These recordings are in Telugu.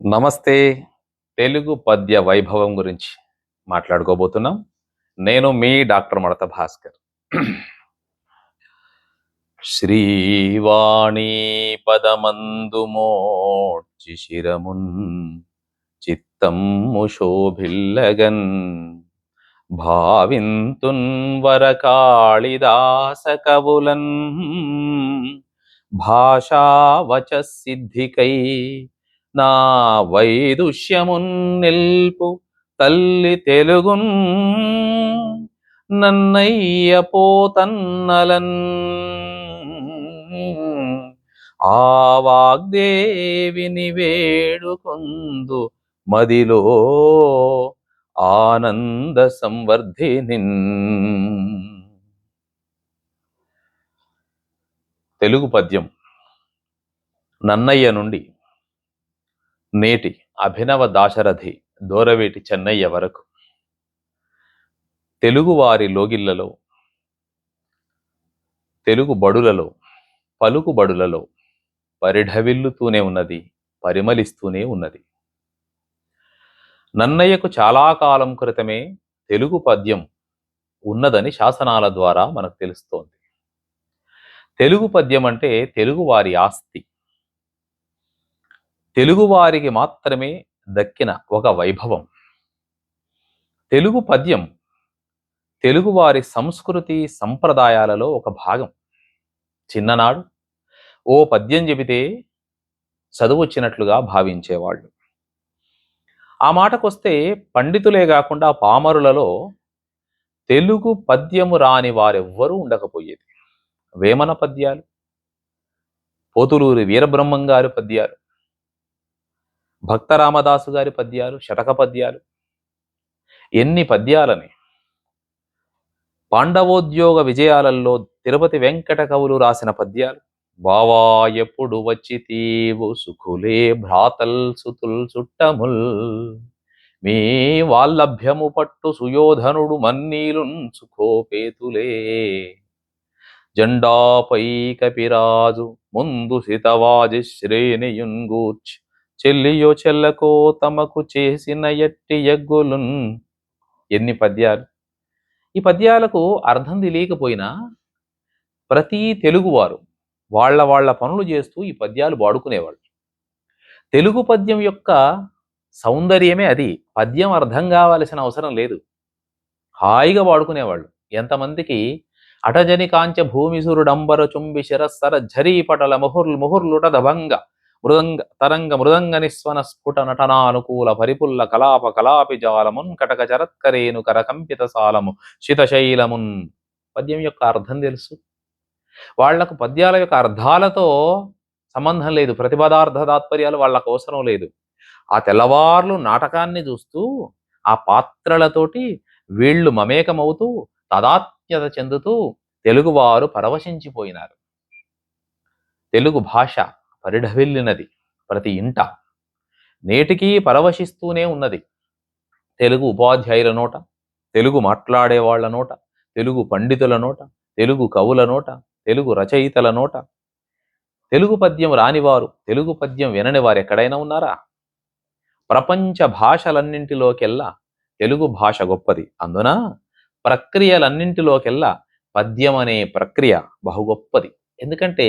నమస్తే. తెలుగు పద్య వైభవం గురించి మాట్లాడుకోబోతున్నాం. నేను మీ డాక్టర్ మడత భాస్కర్. శ్రీవాణి పదమందు మోడ్చి శిరమున్ చిత్తము శోభిల్లగన్ భావింతున్ వరకాళిదాస కవులన్ భాషావచ సిద్ధికై నా వైదుష్యమున్ నిల్పు తల్లి తెలుగున్ నన్నయ్య పోతన్నలన్ ఆ వాగ్దేవిని వేడుకొందు మదిలో ఆనంద సంవర్ధినిన్. తెలుగు పద్యం నన్నయ్య నుండి నేటి అభినవ దాశరథి దూరవేటి చెన్నయ్య వరకు తెలుగువారి లోగిళ్లలో, తెలుగు బడులలో, పలుకుబడులలో పరిఢవిల్లుతూనే ఉన్నది, పరిమళిస్తూనే ఉన్నది. నన్నయ్యకు చాలా కాలం క్రితమే తెలుగు పద్యం ఉన్నదని శాసనాల ద్వారా మనకు తెలుస్తోంది. తెలుగు పద్యం అంటే తెలుగువారి ఆస్తి, తెలుగువారికి మాత్రమే దక్కిన ఒక వైభవం. తెలుగు పద్యం తెలుగువారి సంస్కృతి సంప్రదాయాలలో ఒక భాగం. చిన్ననాడు ఓ పద్యం చెబితే చదువొచ్చినట్లుగా భావించేవాళ్ళు. ఆ మాటకొస్తే పండితులే కాకుండా పామరులలో తెలుగు పద్యము రాని వారెవ్వరూ ఉండకపోయేది. వేమన పద్యాలు, పోతులూరి వీరబ్రహ్మం గారి పద్యాలు, భక్తరామదాసు గారి పద్యాలు, శతక పద్యాలు, ఎన్ని పద్యాలని. పాండవోద్యోగ విజయాలలో తిరుపతి వెంకట కవులు రాసిన పద్యాలు. బావా ఎప్పుడు వచ్చి తీవు సుఖులే భ్రాతల్ సుతుల్ చుట్టముల్ మీ వాల్లభ్యము పట్టు సుయోధనుడు మన్నీలున్ సుఖోపేతులే జెండాపై కపిరాజు ముందు సితవాజి శ్రేణియున్ గూర్చి చెల్లియో చెల్లకో తమకు చేసిన ఎట్టి యగ్గులున్. ఎన్ని పద్యాలు! ఈ పద్యాలకు అర్థం తెలియకపోయినా ప్రతి తెలుగువారు వాళ్ళ పనులు చేస్తూ ఈ పద్యాలు వాడుకునేవాళ్ళు. తెలుగు పద్యం యొక్క సౌందర్యమే అది. పద్యం అర్థం కావాల్సిన అవసరం లేదు, హాయిగా వాడుకునేవాళ్ళు. ఎంతమందికి అటజని కాంచ భూమిసురుడంబర చుంబి శిరస్సర ఝరీ పటల ముహుర్లుట దభంగ మృదంగ తరంగ మృదంగ నిస్వన స్ఫుట నటనానుకూల పరిపుల్ల కలాప కలాపి జాలమున్ కటక చరత్కరేను కరకంపిత సాలము శితశైలమున్. పద్యం యొక్క అర్థం తెలుసు. వాళ్లకు పద్యాల యొక్క అర్థాలతో సంబంధం లేదు, ప్రతిపదార్థ తాత్పర్యాలు వాళ్ళకు అవసరం లేదు. ఆ తెల్లవార్లు నాటకాన్ని చూస్తూ ఆ పాత్రలతోటి వీళ్ళు మమేకమవుతూ తదాత్మ్యత చెందుతూ తెలుగువారు పరవశించిపోయినారు. తెలుగు భాష పరిఢవిల్లినది ప్రతి ఇంట, నేటికీ పరవశిస్తూనే ఉన్నది. తెలుగు ఉపాధ్యాయుల నోట, తెలుగు మాట్లాడే వాళ్ళ నోట, తెలుగు పండితుల నోట, తెలుగు కవుల నోట, తెలుగు రచయితల నోట తెలుగు పద్యం రానివారు, తెలుగు పద్యం వినని వారు ఎక్కడైనా ఉన్నారా? ప్రపంచ భాషలన్నింటిలోకెల్లా తెలుగు భాష గొప్పది. అందున ప్రక్రియలన్నింటిలోకెల్లా పద్యం అనే ప్రక్రియ బహు గొప్పది. ఎందుకంటే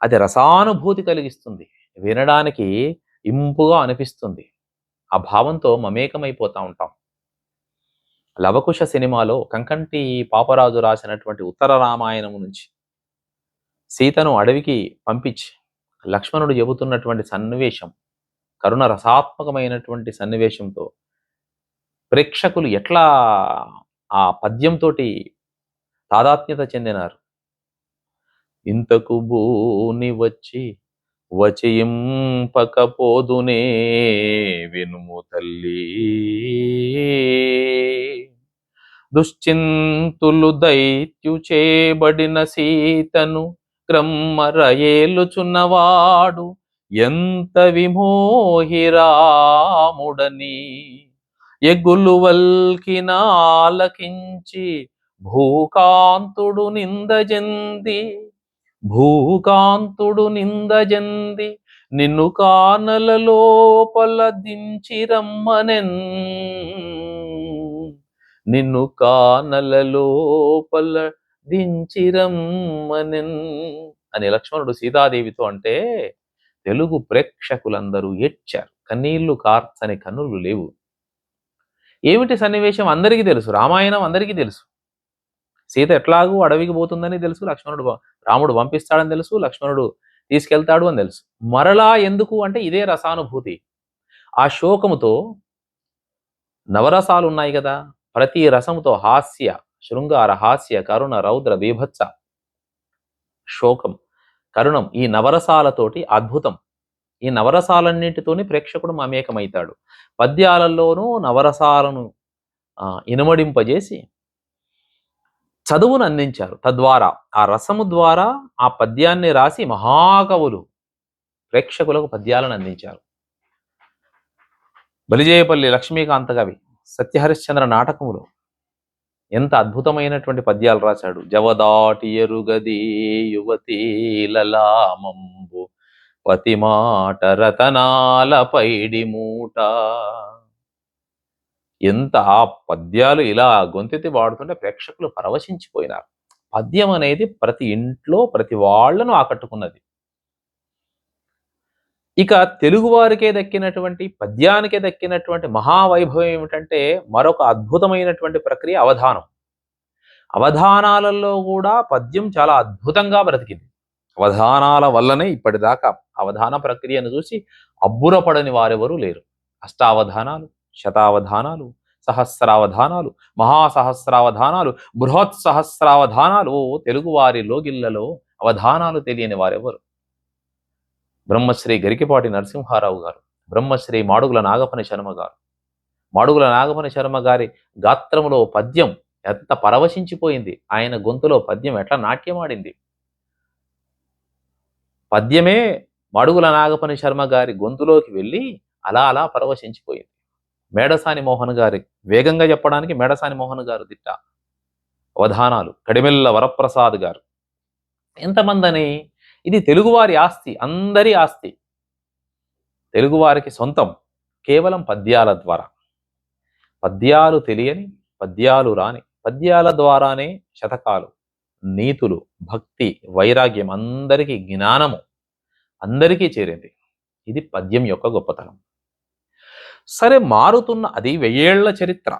అది రసానుభూతి కలిగిస్తుంది, వినడానికి ఇంపుగా అనిపిస్తుంది. ఆ భావంతో మమేకమైపోతూ ఉంటాం. లవకుశ సినిమాలో కంకంటి పాపరాజు రాసినటువంటి ఉత్తర రామాయణం నుంచి సీతను అడవికి పంపించి లక్ష్మణుడు చెబుతున్నటువంటి సన్నివేశం, కరుణ రసాత్మకమైనటువంటి సన్నివేశంతో ప్రేక్షకులు ఎట్లా ఆ పద్యంతో తాదాత్మ్యత చెందినారు. ఇంతకు బూని వచ్చి వచయింపకపోదునే వినుము తల్లి, దుశ్చింతులు దైత్యు చేబడిన సీతను క్రమ్మరయేలుచున్నవాడు ఎంత విమోహిరాముడని ఎగులు వల్కిన ఆలకించి భూకాంతుడు నిందజంది నిన్ను కానల లోపల దించి రమ్మనెన్, నిన్ను కానల లోపల దించి రమ్మనెన్ అని లక్ష్మణుడు సీతాదేవితో అంటే తెలుగు ప్రేక్షకులందరూ ఏడ్చారు. కన్నీళ్లు కార్చని కన్నులు లేవు. ఏమిటి సన్నివేశం అందరికీ తెలుసు, రామాయణం అందరికీ తెలుసు. సీత ఎట్లాగూ అడవికి పోతుందని తెలుసు, రాముడు పంపిస్తాడని తెలుసు, లక్ష్మణుడు తీసుకెళ్తాడు అని తెలుసు. మరలా ఎందుకు అంటే ఇదే రసానుభూతి. ఆ శోకముతో నవరసాలు ఉన్నాయి కదా, ప్రతి రసముతో హాస్య, శృంగార, హాస్య, కరుణ, రౌద్ర, బీభత్స, శోకం, కరుణం, ఈ నవరసాలతోటి అద్భుతం. ఈ నవరసాలన్నింటితోని ప్రేక్షకుడు మమేకమవుతాడు. పద్యాలలోనూ నవరసాలను ఇనుమడింపజేసి చదువును అందించారు. తద్వారా ఆ రసము ద్వారా ఆ పద్యాన్ని రాసి మహాకవులు ప్రేక్షకులకు పద్యాలను అందించారు. బలిజేయపల్లి లక్ష్మీకాంత కవి సత్యహరిశ్చంద్ర నాటకములో ఎంత అద్భుతమైనటువంటి పద్యాలు రాశాడు. జవదాటి ఎరుగది యువతీ లలామంబు పతిమాట రతనాల పైడి మూట. ఎంత ఆ పద్యాలు ఇలా గొంతెత్తి వాడుతుంటే ప్రేక్షకులు పరవశించిపోయినారు. పద్యం అనేది ప్రతి ఇంట్లో ప్రతి వాళ్లను ఆకట్టుకున్నది. ఇక తెలుగువారికే దక్కినటువంటి, పద్యానికే దక్కినటువంటి మహావైభవం ఏమిటంటే మరొక అద్భుతమైనటువంటి ప్రక్రియ అవధానం. అవధానాలలో కూడా పద్యం చాలా అద్భుతంగా బ్రతికింది. అవధానాల వల్లనే ఇప్పటిదాకా అవధాన ప్రక్రియను చూసి అబ్బురపడని వారెవరూ లేరు. అష్టావధానాలు, శతావధానాలు, సహస్రావధానాలు, మహాసహస్రావధానాలు, బృహత్ సహస్రావధానాలు. తెలుగువారి లోగిళ్లలో అవధానాలు తెలియని వారెవరు? బ్రహ్మశ్రీ గరికిపాటి నరసింహారావు గారు, బ్రహ్మశ్రీ మాడుగుల నాగపని శర్మ గారు. మాడుగుల నాగపని శర్మ గారి గాత్రములో పద్యం ఎంత పరవశించిపోయింది, ఆయన గొంతులో పద్యం ఎట్లా నాట్యమాడింది. పద్యమే మాడుగుల నాగపని శర్మ గారి గొంతులోకి వెళ్ళి అలా అలా పరవశించిపోయింది. మేడసాని మోహన్ గారి, వేగంగా చెప్పడానికి మేడసాని మోహన్ గారు దిట్ట. అవధానాలు కడిమెల్ల వరప్రసాద్ గారు. ఎంతమందని? ఇది తెలుగువారి ఆస్తి, అందరి ఆస్తి. తెలుగువారికి సొంతం కేవలం పద్యాల ద్వారా. పద్యాలు తెలియని, పద్యాలు రాని, పద్యాల ద్వారానే శతకాలు, నీతులు, భక్తి, వైరాగ్యం, అందరికీ జ్ఞానము అందరికీ చేరింది. ఇది పద్యం యొక్క గొప్పతనం. సరే, మారుతున్న అది 1000 ఏళ్ల చరిత్ర.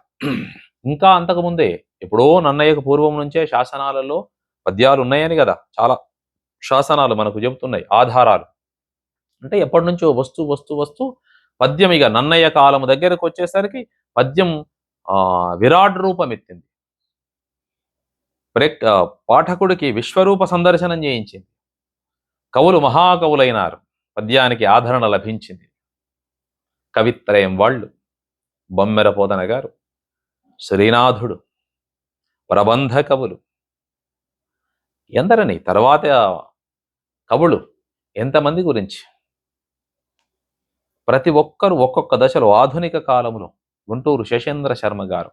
ఇంకా అంతకుముందే ఎప్పుడో నన్నయ్యకు పూర్వం నుంచే శాసనాలలో పద్యాలు ఉన్నాయని కదా చాలా శాసనాలు మనకు చెబుతున్నాయి, ఆధారాలు. అంటే ఎప్పటి నుంచో వస్తూ వస్తూ వస్తూ పద్యం ఇక నన్నయ్య కాలం దగ్గరకు వచ్చేసరికి పద్యం విరాట్ రూపం ఎత్తింది. పాఠకుడికి విశ్వరూప సందర్శనం చేయించింది. కవులు మహాకవులైనారు. పద్యానికి ఆదరణ లభించింది. కవిత్రయం వాళ్ళు బొమ్మెర పోతన గారు, శ్రీనాథుడు, ప్రబంధ కవులు, ఎందరని తర్వాత కవులు ఎంతమంది గురించి ప్రతి ఒక్కరు ఒక్కొక్క దశలో ఆధునిక కాలంలో గుంటూరు శశేంద్ర శర్మ గారు,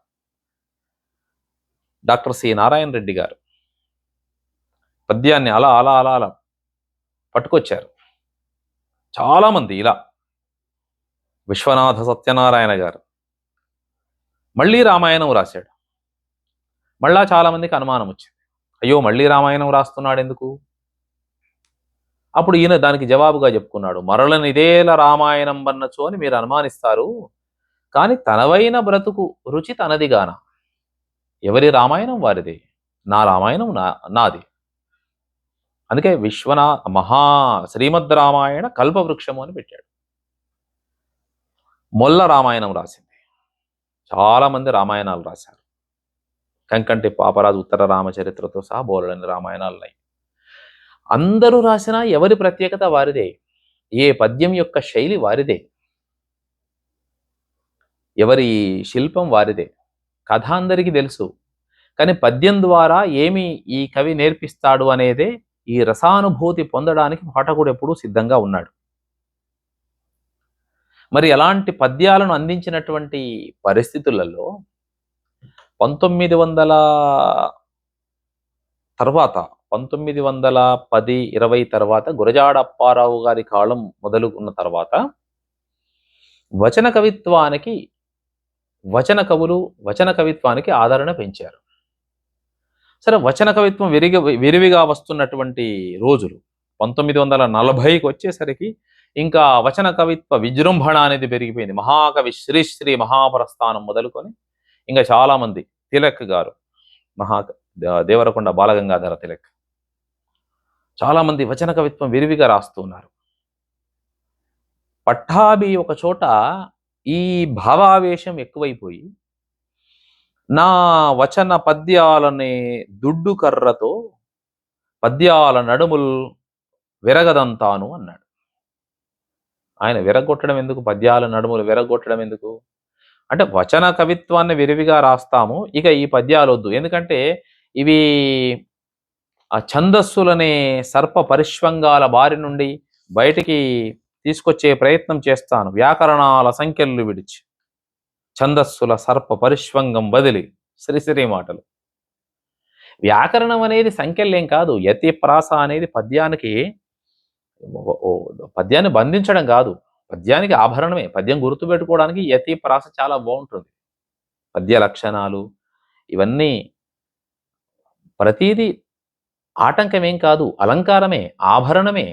డాక్టర్ సి నారాయణ రెడ్డి గారు పద్యాన్ని అలా అలా అలా అలా పట్టుకొచ్చారు. చాలామంది ఇలా, విశ్వనాథ సత్యనారాయణ గారు మళ్ళీ రామాయణం రాశాడు. మళ్ళా చాలామందికి అనుమానం వచ్చింది, అయ్యో మళ్ళీ రామాయణం రాస్తున్నాడు ఎందుకు? అప్పుడు ఈయన దానికి జవాబుగా చెప్పుకున్నాడు, మరలనిదేల రామాయణం వన్నచో అని మీరు అనుమానిస్తారు, కానీ తనవైన బ్రతుకు రుచి తనదిగాన. ఎవరి రామాయణం వారిదే, నా రామాయణం నాది. అందుకే శ్రీమద్ రామాయణ కల్పవృక్షము అని పెట్టాడు. మొల్ల రామాయణం రాసింది. చాలామంది రామాయణాలు రాశారు. కంకంటి పాపరాజు ఉత్తర రామచరిత్రతో సహా బోలెడన్ని రామాయణాలు ఉన్నాయి. అందరూ రాసినా ఎవరి ప్రత్యేకత వారిదే, ఏ పద్యం యొక్క శైలి వారిదే, ఎవరి శిల్పం వారిదే. కథ అందరికీ తెలుసు, కానీ పద్యం ద్వారా ఏమి ఈ కవి నేర్పిస్తాడు అనేదే ఈ రసానుభూతి పొందడానికి పాఠకుడు ఎప్పుడూ సిద్ధంగా ఉన్నాడు. మరి ఎలాంటి పద్యాలను అందించినటువంటి పరిస్థితులలో 1900 తర్వాత 1910-20 తర్వాత గురజాడ అప్పారావు గారి కాలం మొదలుకున్న తర్వాత వచన కవిత్వానికి వచన కవులు వచన కవిత్వానికి ఆదరణ పెంచారు. సరే, వచన కవిత్వం విరివిగా వస్తున్నటువంటి రోజులు 1940కి వచ్చేసరికి ఇంకా వచన కవిత్వ విజృంభణ అనేది పెరిగిపోయింది. మహాకవి శ్రీశ్రీ మహాప్రస్థానం మొదలుకొని ఇంకా చాలా మంది, తిలక్ గారు, దేవరకొండ బాలగంగాధర తిలక్, చాలా మంది వచన కవిత్వం విరివిగా రాస్తున్నారు. పట్టాభి ఒక చోట ఈ భావావేశం ఎక్కువైపోయి నా వచన పద్యాలని దుడ్డు కర్రతో పద్యాల నడుముల్ విరగదంతాను అన్నాడు. ఆయన విరగొట్టడం ఎందుకు? పద్యాల నడుములు విరగొట్టడం ఎందుకు అంటే, వచన కవిత్వాన్ని విరివిగా రాస్తాము, ఇక ఈ పద్యాలు వద్దు. ఎందుకంటే ఇవి ఆ ఛందస్సులనే సర్ప పరిష్వంగాల బారి నుండి బయటికి తీసుకొచ్చే ప్రయత్నం చేస్తాను, వ్యాకరణాల సంఖ్యలు విడిచి ఛందస్సుల సర్ప పరిష్వంగం వదిలి. శ్రీశ్రీ మాటలు. వ్యాకరణం అనేది సంఖ్యలేం కాదు, యతి ప్రాస అనేది పద్యాన్ని బంధించడం కాదు, పద్యానికి ఆభరణమే. పద్యం గుర్తుపెట్టుకోవడానికి యతి ప్రాస చాలా బాగుంటుంది. పద్య లక్షణాలు ఇవన్నీ ప్రతీది ఆటంకమేం కాదు, అలంకారమే, ఆభరణమే.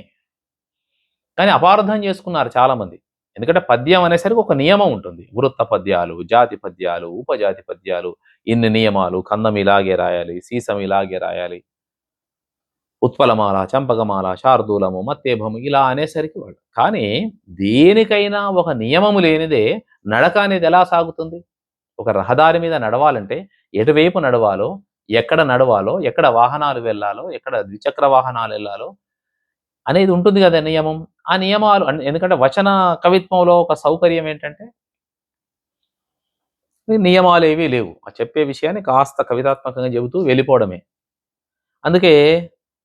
కానీ అపార్థం చేసుకున్నారు చాలామంది. ఎందుకంటే పద్యం అనేసరికి ఒక నియమం ఉంటుంది. వృత్త పద్యాలు, జాతి పద్యాలు, ఉపజాతి పద్యాలు, ఇన్ని నియమాలు, కందం ఇలాగే రాయాలి, సీసం ఇలాగే రాయాలి, ఉత్పలమాల, చంపకమాల, శార్దూలము, మత్తేభము ఇలా అనేసరికి వాళ్ళు. కానీ దేనికైనా ఒక నియమము లేనిదే నడక అనేది ఎలా సాగుతుంది? ఒక రహదారి మీద నడవాలంటే ఎటువైపు నడవాలో, ఎక్కడ నడవాలో, ఎక్కడ వాహనాలు వెళ్ళాలో, ఎక్కడ ద్విచక్ర వాహనాలు వెళ్ళాలో అనేది ఉంటుంది కదా నియమం. ఆ నియమాలు ఎందుకంటే వచన కవిత్వంలో ఒక సౌకర్యం ఏంటంటే నియమాలు ఏవీ లేవు. ఆ చెప్పే విషయాన్ని కాస్త కవితాత్మకంగా చెబుతూ వెళ్ళిపోవడమే. అందుకే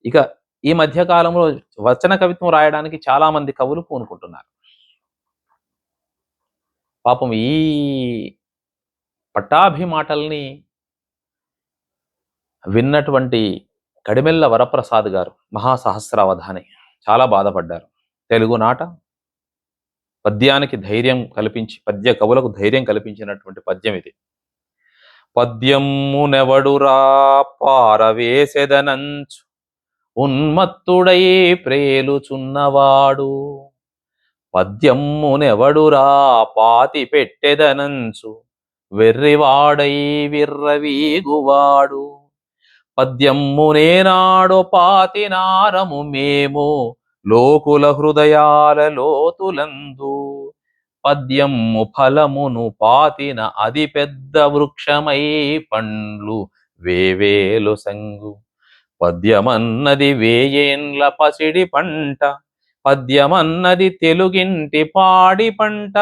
ఇక ఈ మధ్య కాలంలో వచన కవిత్వం రాయడానికి చాలా మంది కవులు పూనుకుంటున్నారు. పాపం ఈ పట్టాభి మాటల్ని విన్నటువంటి కడిమెల్ల వరప్రసాద్ గారు, మహాసహస్రావధాని, చాలా బాధపడ్డారు. తెలుగునాట పద్యానికి ధైర్యం కల్పించి, పద్య కవులకు ధైర్యం కల్పించినటువంటి పద్యం ఇది. పద్యమునెవడురా పారవేసెదనంచు ఉన్మత్తుడై ప్రేలుచున్నవాడు, పద్యమునెవడురా పాతి పెట్టెదనంచు వెర్రివాడై విర్రవీగువాడు, పద్యమునేనాడో పాతినారము మేము లోకుల హృదయాల లోతులందు, పద్యము ఫలమును పాతిన అది పెద్ద వృక్షమై పండ్లు వేవేలు సంగు, పద్యమన్నది వేయేండ్ల పసిడి పంట, పద్యమన్నది తెలుగింటి పాడి పంట,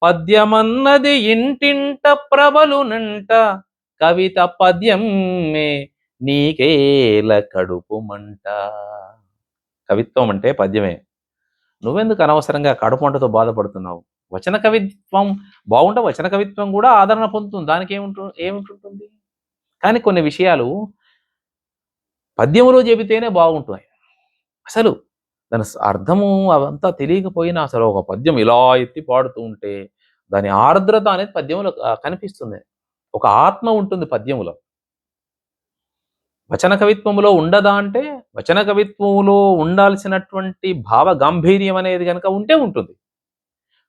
పద్యమన్నది ఇంటింట ప్రబలునంట, కవిత పద్యమే నీకేల కడుపు మంట. కవిత్వం అంటే పద్యమే. నువ్వెందుకు అనవసరంగా కడుపు మంటతో బాధపడుతున్నావు? వచన కవిత్వం బాగుంటే వచన కవిత్వం కూడా ఆదరణ పొందుతుంది, దానికి ఏముంటుంటుంది. కానీ కొన్ని విషయాలు పద్యములో చెబితేనే బాగుంటాయి. అసలు దాని అర్థము అవంతా తెలియకపోయినా అసలు ఒక పద్యం ఇలా ఎత్తి పాడుతూ ఉంటే దాని ఆర్ద్రత అనేది పద్యంలో కనిపిస్తుంది. ఒక ఆత్మ ఉంటుంది పద్యములో. వచన కవిత్వములో ఉండదా అంటే, వచన కవిత్వములో ఉండాల్సినటువంటి భావ గాంభీర్యం అనేది కనుక ఉంటే ఉంటుంది.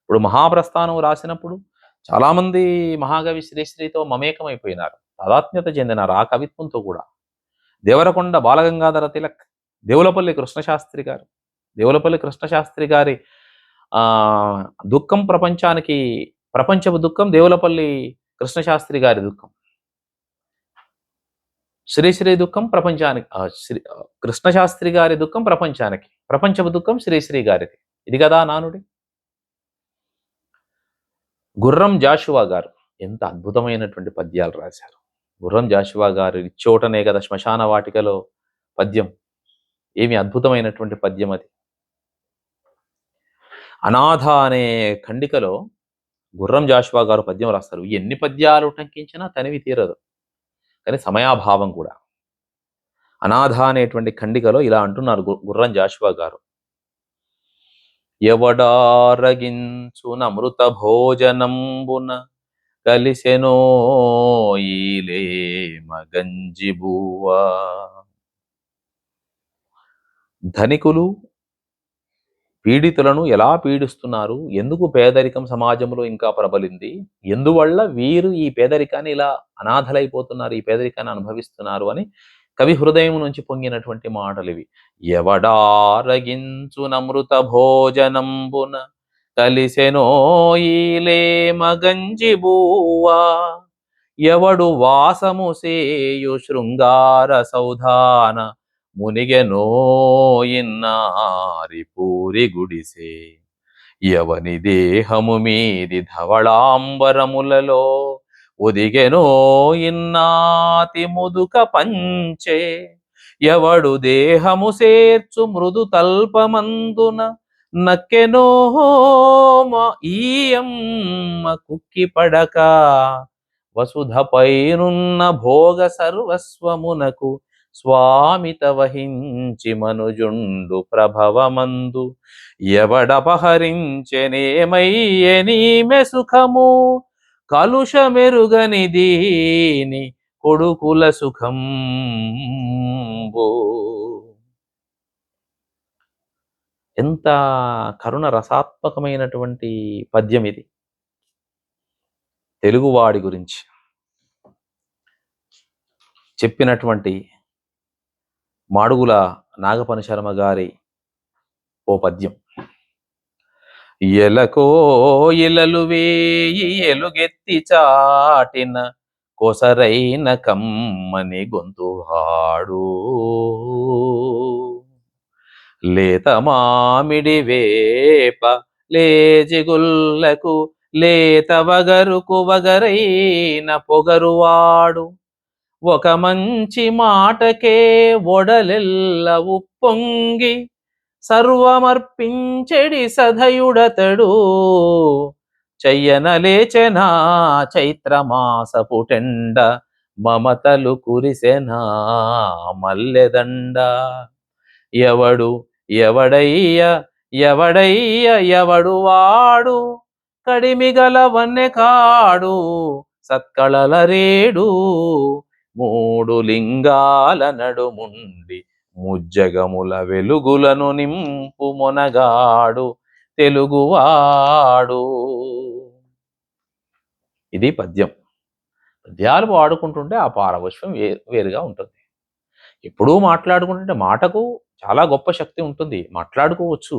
ఇప్పుడు మహాప్రస్థానం రాసినప్పుడు చాలామంది మహాకవి శ్రీశ్రీతో మమేకమైపోయినారు, తాదాత్మ్యత చెందినారు ఆ కవిత్వంతో కూడా. దేవరకొండ బాలగంగాధర తిలక్, దేవులపల్లి కృష్ణశాస్త్రి గారు, దేవులపల్లి కృష్ణశాస్త్రి గారి దుఃఖం ప్రపంచపు దుఃఖం దేవులపల్లి కృష్ణశాస్త్రి గారి దుఃఖం. శ్రీశ్రీ దుఃఖం ప్రపంచానికి, కృష్ణశాస్త్రి గారి దుఃఖం ప్రపంచానికి, ప్రపంచపు దుఃఖం శ్రీశ్రీ గారిది. ఇది కదా నానుడి. గుర్రం జాషువా గారు ఎంత అద్భుతమైనటువంటి పద్యాలు రాశారు. గుర్రం జాషువా గారు ఇచ్చోటనే కదా శ్మశాన వాటికలో పద్యం, ఏమి అద్భుతమైనటువంటి పద్యం అది. అనాథ అనే ఖండికలో గుర్రం జాషువా గారు పద్యం రాస్తారు. ఎన్ని పద్యాలు టంకించినా తనివి తీరదు, కానీ సమయాభావం కూడా. అనాథ అనేటువంటి ఖండికలో ఇలా అంటున్నారు గుర్రం జాషువా గారు. ఎవడారగించునమృత భోజనంబున కలిసెనో ఈలే మగంజిబువా. ధనికులు పీడితులను ఎలా పీడిస్తున్నారు, ఎందుకు పేదరికం సమాజంలో ఇంకా ప్రబలింది, ఎందువల్ల వీరు ఈ పేదరికాన్ని ఇలా అనాథలైపోతున్నారు, ఈ పేదరికాన్ని అనుభవిస్తున్నారు అని కవి హృదయం నుంచి పొంగినటువంటి మాటలు ఇవి. ఎవడారగించునమృత భోజనంబున కలిసెనో ఈలే మగంజిబువా. ఎవడు వాసము సేయు శృంగార సౌధాన మునిగెనో ఇన్నారి పూరి గుడిసే. ఎవని దేహము మీది ధవళాంబరములలో ఒదిగెనో ఇన్నాతి ముదుక పంచే. ఎవడు దేహము సేర్చు మృదు తల్పమందున నక్కెనో ఈయమ్మ కుక్కి పడక. వసుధ పైనున్న భోగ సర్వస్వమునకు స్వామిత వహించి మనుజుండు ప్రభవమందు. ఎవడపహరించెనేమయ్యెనీమె సుఖము కలుషమెరుగని దీని కొడుకుల సుఖంబు. ఎంత కరుణ రసాత్మకమైనటువంటి పద్యం ఇది. తెలుగువాడి గురించి చెప్పినటువంటి మాడుగుల నాగపని శర్మ గారి ఓ పద్యం. ఎలకో ఇలలు వేయి ఎలుగెత్తి చాటిన కొసరైన కమ్మని గొంతువాడు. లేత మామిడి వేప లేజిగుల్లకు లేత వగరుకు వగరైన పొగరువాడు. ఒక మంచి మాటకే ఒడలెల్ల ఉప్పొంగి సర్వమర్పించెడి సధయుడతడు. చెయ్యనలేచెనా చైత్రమాసపుటెండ మమతలు కురిసెనా మల్లెదండ. ఎవడు ఎవడయ్య ఎవడయ్య ఎవడు వాడు కడిమిగల వన్నె కాడు సత్కళల రేడు. మూడు లింగాల నడుముండి ముజ్జగముల వెలుగులను నింపు మొనగాడు తెలుగువాడు. ఇది పద్యం. పద్యాలు వాడుకుంటుంటే ఆ పారవశ్యం వేరుగా ఉంటుంది. ఎప్పుడూ మాట్లాడుకుంటుంటే మాటకు చాలా గొప్ప శక్తి ఉంటుంది, మాట్లాడుకోవచ్చు.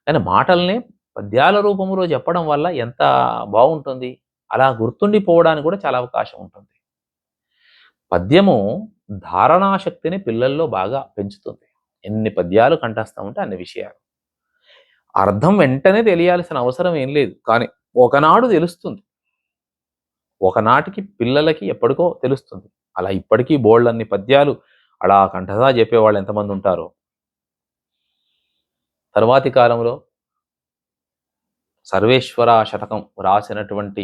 కానీ మాటల్ని పద్యాల రూపంలో చెప్పడం వల్ల ఎంత బాగుంటుంది, అలా గుర్తుండిపోవడానికి కూడా చాలా అవకాశం ఉంటుంది. పద్యము ధారణాశక్తిని పిల్లల్లో బాగా పెంచుతుంది. ఎన్ని పద్యాలు కంఠస్థం అన్ని విషయాలు. అర్థం వెంటనే తెలియాల్సిన అవసరం ఏం లేదు, కానీ ఒకనాడు తెలుస్తుంది. ఒకనాటికి పిల్లలకి ఎప్పటికో తెలుస్తుంది. అలా ఇప్పటికీ బోల్డన్ని పద్యాలు అలా కంఠదా చెప్పేవాళ్ళు ఎంతమంది ఉంటారో. తర్వాతి కాలంలో సర్వేశ్వర శతకం రాసినటువంటి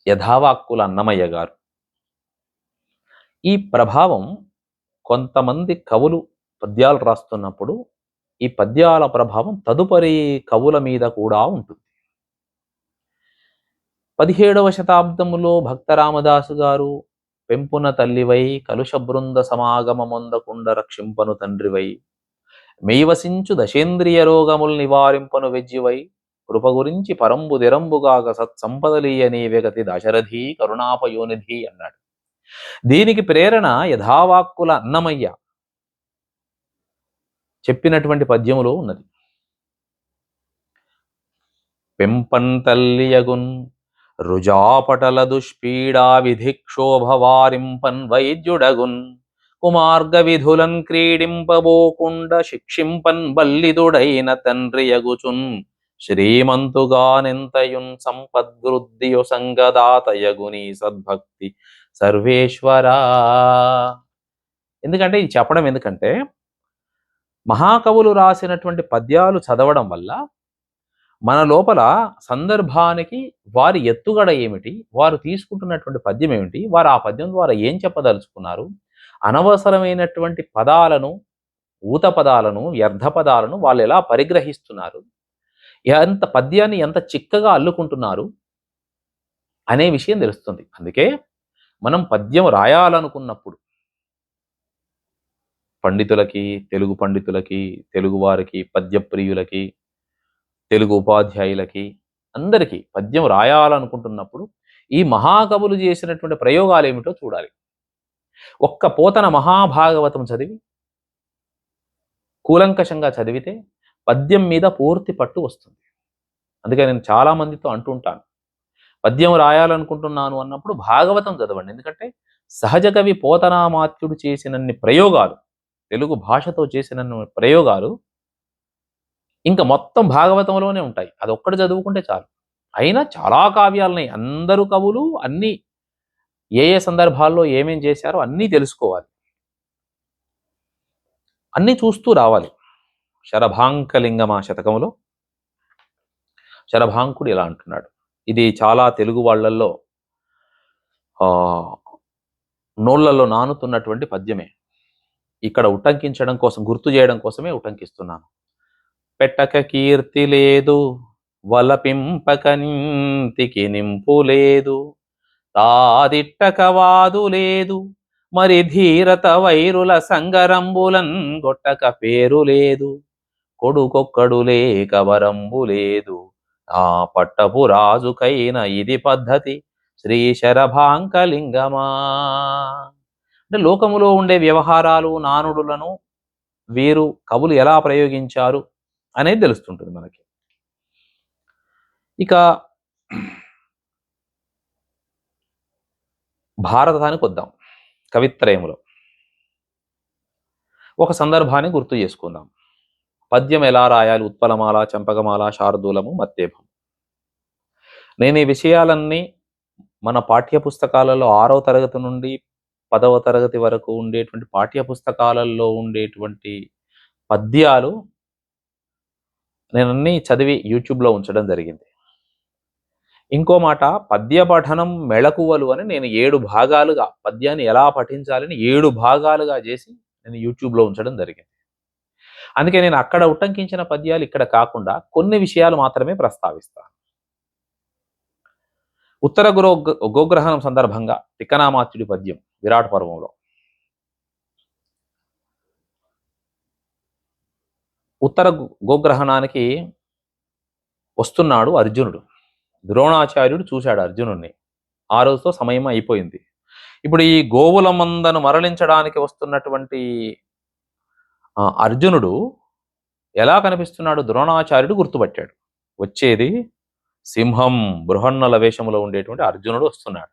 యథావాక్కుల అన్నమయ్య గారు, ఈ ప్రభావం కొంతమంది కవులు పద్యాలు రాస్తున్నప్పుడు ఈ పద్యాల ప్రభావం తదుపరి కవుల మీద కూడా ఉంటుంది. 17వ శతాబ్దములో భక్త రామదాసు గారు పెంపున తల్లివై కలుష బృంద సమాగమమొందకుండ రక్షింపను తండ్రివై మెయివసించు దశేంద్రియ రోగముల్ నివారింపను వెజ్జివై కృప గురించి పరంబు దిరంబుగాక సత్సంపదలీయ నీవెగతి దశరథి కరుణాపయోనిధి అన్నాడు. దీనికి ప్రేరణ యథావాక్కుల అన్నమయ్య చెప్పినటువంటి పద్యములో ఉన్నది. పెంపంతల్లియగున్ రుజాపటల దుష్పీడా విధిక్షోభవారింపన్ వైద్యుడగున్ కుమార్గ విధులన్ క్రీడింపబోకుండ శిక్షింపన్ బల్లిదుడైన తండ్రియగుచున్ శ్రీమంతుగానెంతయున్ సంపద్వృద్ధియు సంగదాతయగుని సద్భక్తి సర్వేశ్వరా. ఎందుకంటే ఇది చెప్పడం ఎందుకంటే మహాకవులు రాసినటువంటి పద్యాలు చదవడం వల్ల మన లోపల సందర్భానికి వారి ఎత్తుగడ ఏమిటి, వారు తీసుకుంటున్నటువంటి పద్యం ఏమిటి, వారు ఆ పద్యం ద్వారా ఏం చెప్పదలుచుకున్నారు, అనవసరమైనటువంటి పదాలను, ఊత పదాలను, వ్యర్థ పదాలను వాళ్ళు ఎలా పరిగ్రహిస్తున్నారు, పద్యాన్ని ఎంత చిక్కగా అల్లుకుంటున్నారు అనే విషయం తెలుస్తుంది. అందుకే మనం పద్యం రాయాలనుకున్నప్పుడు పండితులకి, తెలుగు పండితులకి, తెలుగు వారికి, పద్యప్రియులకి, తెలుగు ఉపాధ్యాయులకి, అందరికీ పద్యం రాయాలనుకుంటున్నప్పుడు ఈ మహాకవులు చేసినటువంటి ప్రయోగాలు ఏమిటో చూడాలి. ఒక్క పోతన మహాభాగవతం చదివి కూలంకషంగా చదివితే పద్యం మీద పూర్తి పట్టు వస్తుంది. అందుకే నేను చాలా మందితో అంటుంటాను, పద్యం రాయాలనుకుంటున్నాను అన్నప్పుడు భాగవతం చదవండి. ఎందుకంటే సహజ కవి పోతనామాత్యుడు చేసినన్ని ప్రయోగాలు, తెలుగు భాషతో చేసినన్ని ప్రయోగాలు ఇంకా మొత్తం భాగవతంలోనే ఉంటాయి. అదొక్కటి చదువుకుంటే చాలు. అయినా చాలా కావ్యాలున్నాయి. అందరూ కవులు అన్నీ ఏ సందర్భాల్లో ఏమేం చేశారో అన్నీ తెలుసుకోవాలి, అన్నీ చూస్తూ రావాలి. శరభాంకలింగమా శతకంలో శరభాంకుడు ఇలా అంటున్నాడు. ఇది చాలా తెలుగు వాళ్ళల్లో నోళ్లలో నానుతున్నటువంటి పద్యమే. ఇక్కడ ఉటంకించడం కోసం, గుర్తు చేయడం కోసమే ఉటంకిస్తున్నాను. పెట్టక కీర్తి లేదు, వలపింపక నింతికి నింపు లేదు, తాదిట్టక వాదు లేదు, మరి ధీరత వైరుల సంగరంబులన్ గొట్టక పేరు లేదు, కొడుకొక్కడు లేక వరంబు లేదు, ఆ పట్టపు రాజుకైన ఇది పద్ధతి శ్రీ శరభాంకలింగమా. అంటే లోకములో ఉండే వ్యవహారాలు, నానుడులను వీరు కవులు ఎలా ప్రయోగించారు అనేది తెలుస్తుంటుంది మనకి. ఇక భారతానికి వద్దాం. కవిత్రయములో ఒక సందర్భాన్ని గుర్తు చేసుకుందాం. పద్యం ఎలా రాయాలి? ఉత్పలమాల, చంపకమాల, శార్దూలము, మత్తేభం. నేను ఈ విషయాలన్నీ మన పాఠ్య పుస్తకాలలో 6వ తరగతి నుండి 10వ తరగతి వరకు ఉండేటువంటి పాఠ్య పుస్తకాలలో ఉండేటువంటి పద్యాలు నేనన్నీ చదివి యూట్యూబ్లో ఉంచడం జరిగింది. ఇంకో మాట, పద్య పఠనం మెళకువలు అని నేను 7 భాగాలుగా పద్యాన్ని ఎలా పఠించాలని 7 భాగాలుగా చేసి నేను యూట్యూబ్లో ఉంచడం జరిగింది. అందుకే నేను అక్కడ ఉటంకించిన పద్యాలు ఇక్కడ కాకుండా కొన్ని విషయాలు మాత్రమే ప్రస్తావిస్తాను. ఉత్తర గోగ్రహణం సందర్భంగా తిక్కనామాత్యుడి పద్యం విరాట్ పర్వంలో, ఉత్తర గోగ్రహణానికి వస్తున్నాడు అర్జునుడు. ద్రోణాచార్యుడు చూశాడు అర్జునుడిని. ఆ రోజుతో సమయం అయిపోయింది. ఇప్పుడు ఈ గోవుల మందను మరలించడానికి వస్తున్నటువంటి అర్జునుడు ఎలా కనిపిస్తున్నాడు? ద్రోణాచార్యుడు గుర్తుపట్టాడు. వచ్చేది సింహం, బృహన్నల వేషంలో ఉండేటువంటి అర్జునుడు వస్తున్నాడు.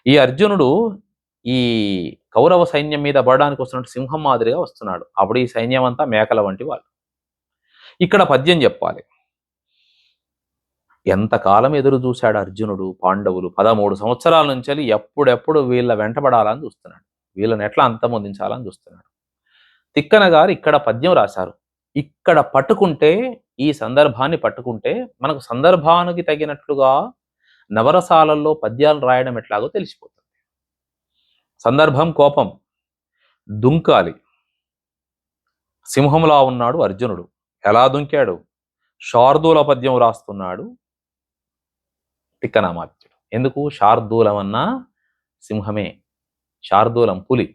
ఈ అర్జునుడు ఈ కౌరవ సైన్యం మీద పడడానికి వస్తున్నట్టు సింహం మాదిరిగా వస్తున్నాడు. అప్పుడు ఈ సైన్యం అంతా మేకల వంటి వాళ్ళు. ఇక్కడ పద్యం చెప్పాలి. ఎంతకాలం ఎదురు చూశాడు అర్జునుడు, పాండవులు 13 సంవత్సరాల నుంచి ఎప్పుడెప్పుడు వీళ్ళ వెంటబడాలని చూస్తున్నాడు, వీళ్ళని ఎట్లా అంతమొందించాలని చూస్తున్నాడు. తిక్కన గారు ఇక్కడ పద్యం రాశారు. ఇక్కడ పట్టుకుంటే, ఈ సందర్భాన్ని పట్టుకుంటే మనకు సందర్భానికి తగినట్లుగా నవరసాలలో పద్యాలు రాయడం ఎట్లాగో తెలిసిపోతుంది. సందర్భం కోపం, దుంకాలి. సింహంలా ఉన్నాడు అర్జునుడు. ఎలా దుంకాడు? శార్దూల పద్యం రాస్తున్నాడు తిక్కనామాత్యుడు. ఎందుకు? శార్దూలం అన్నా సింహమే, శార్దూలం పులి.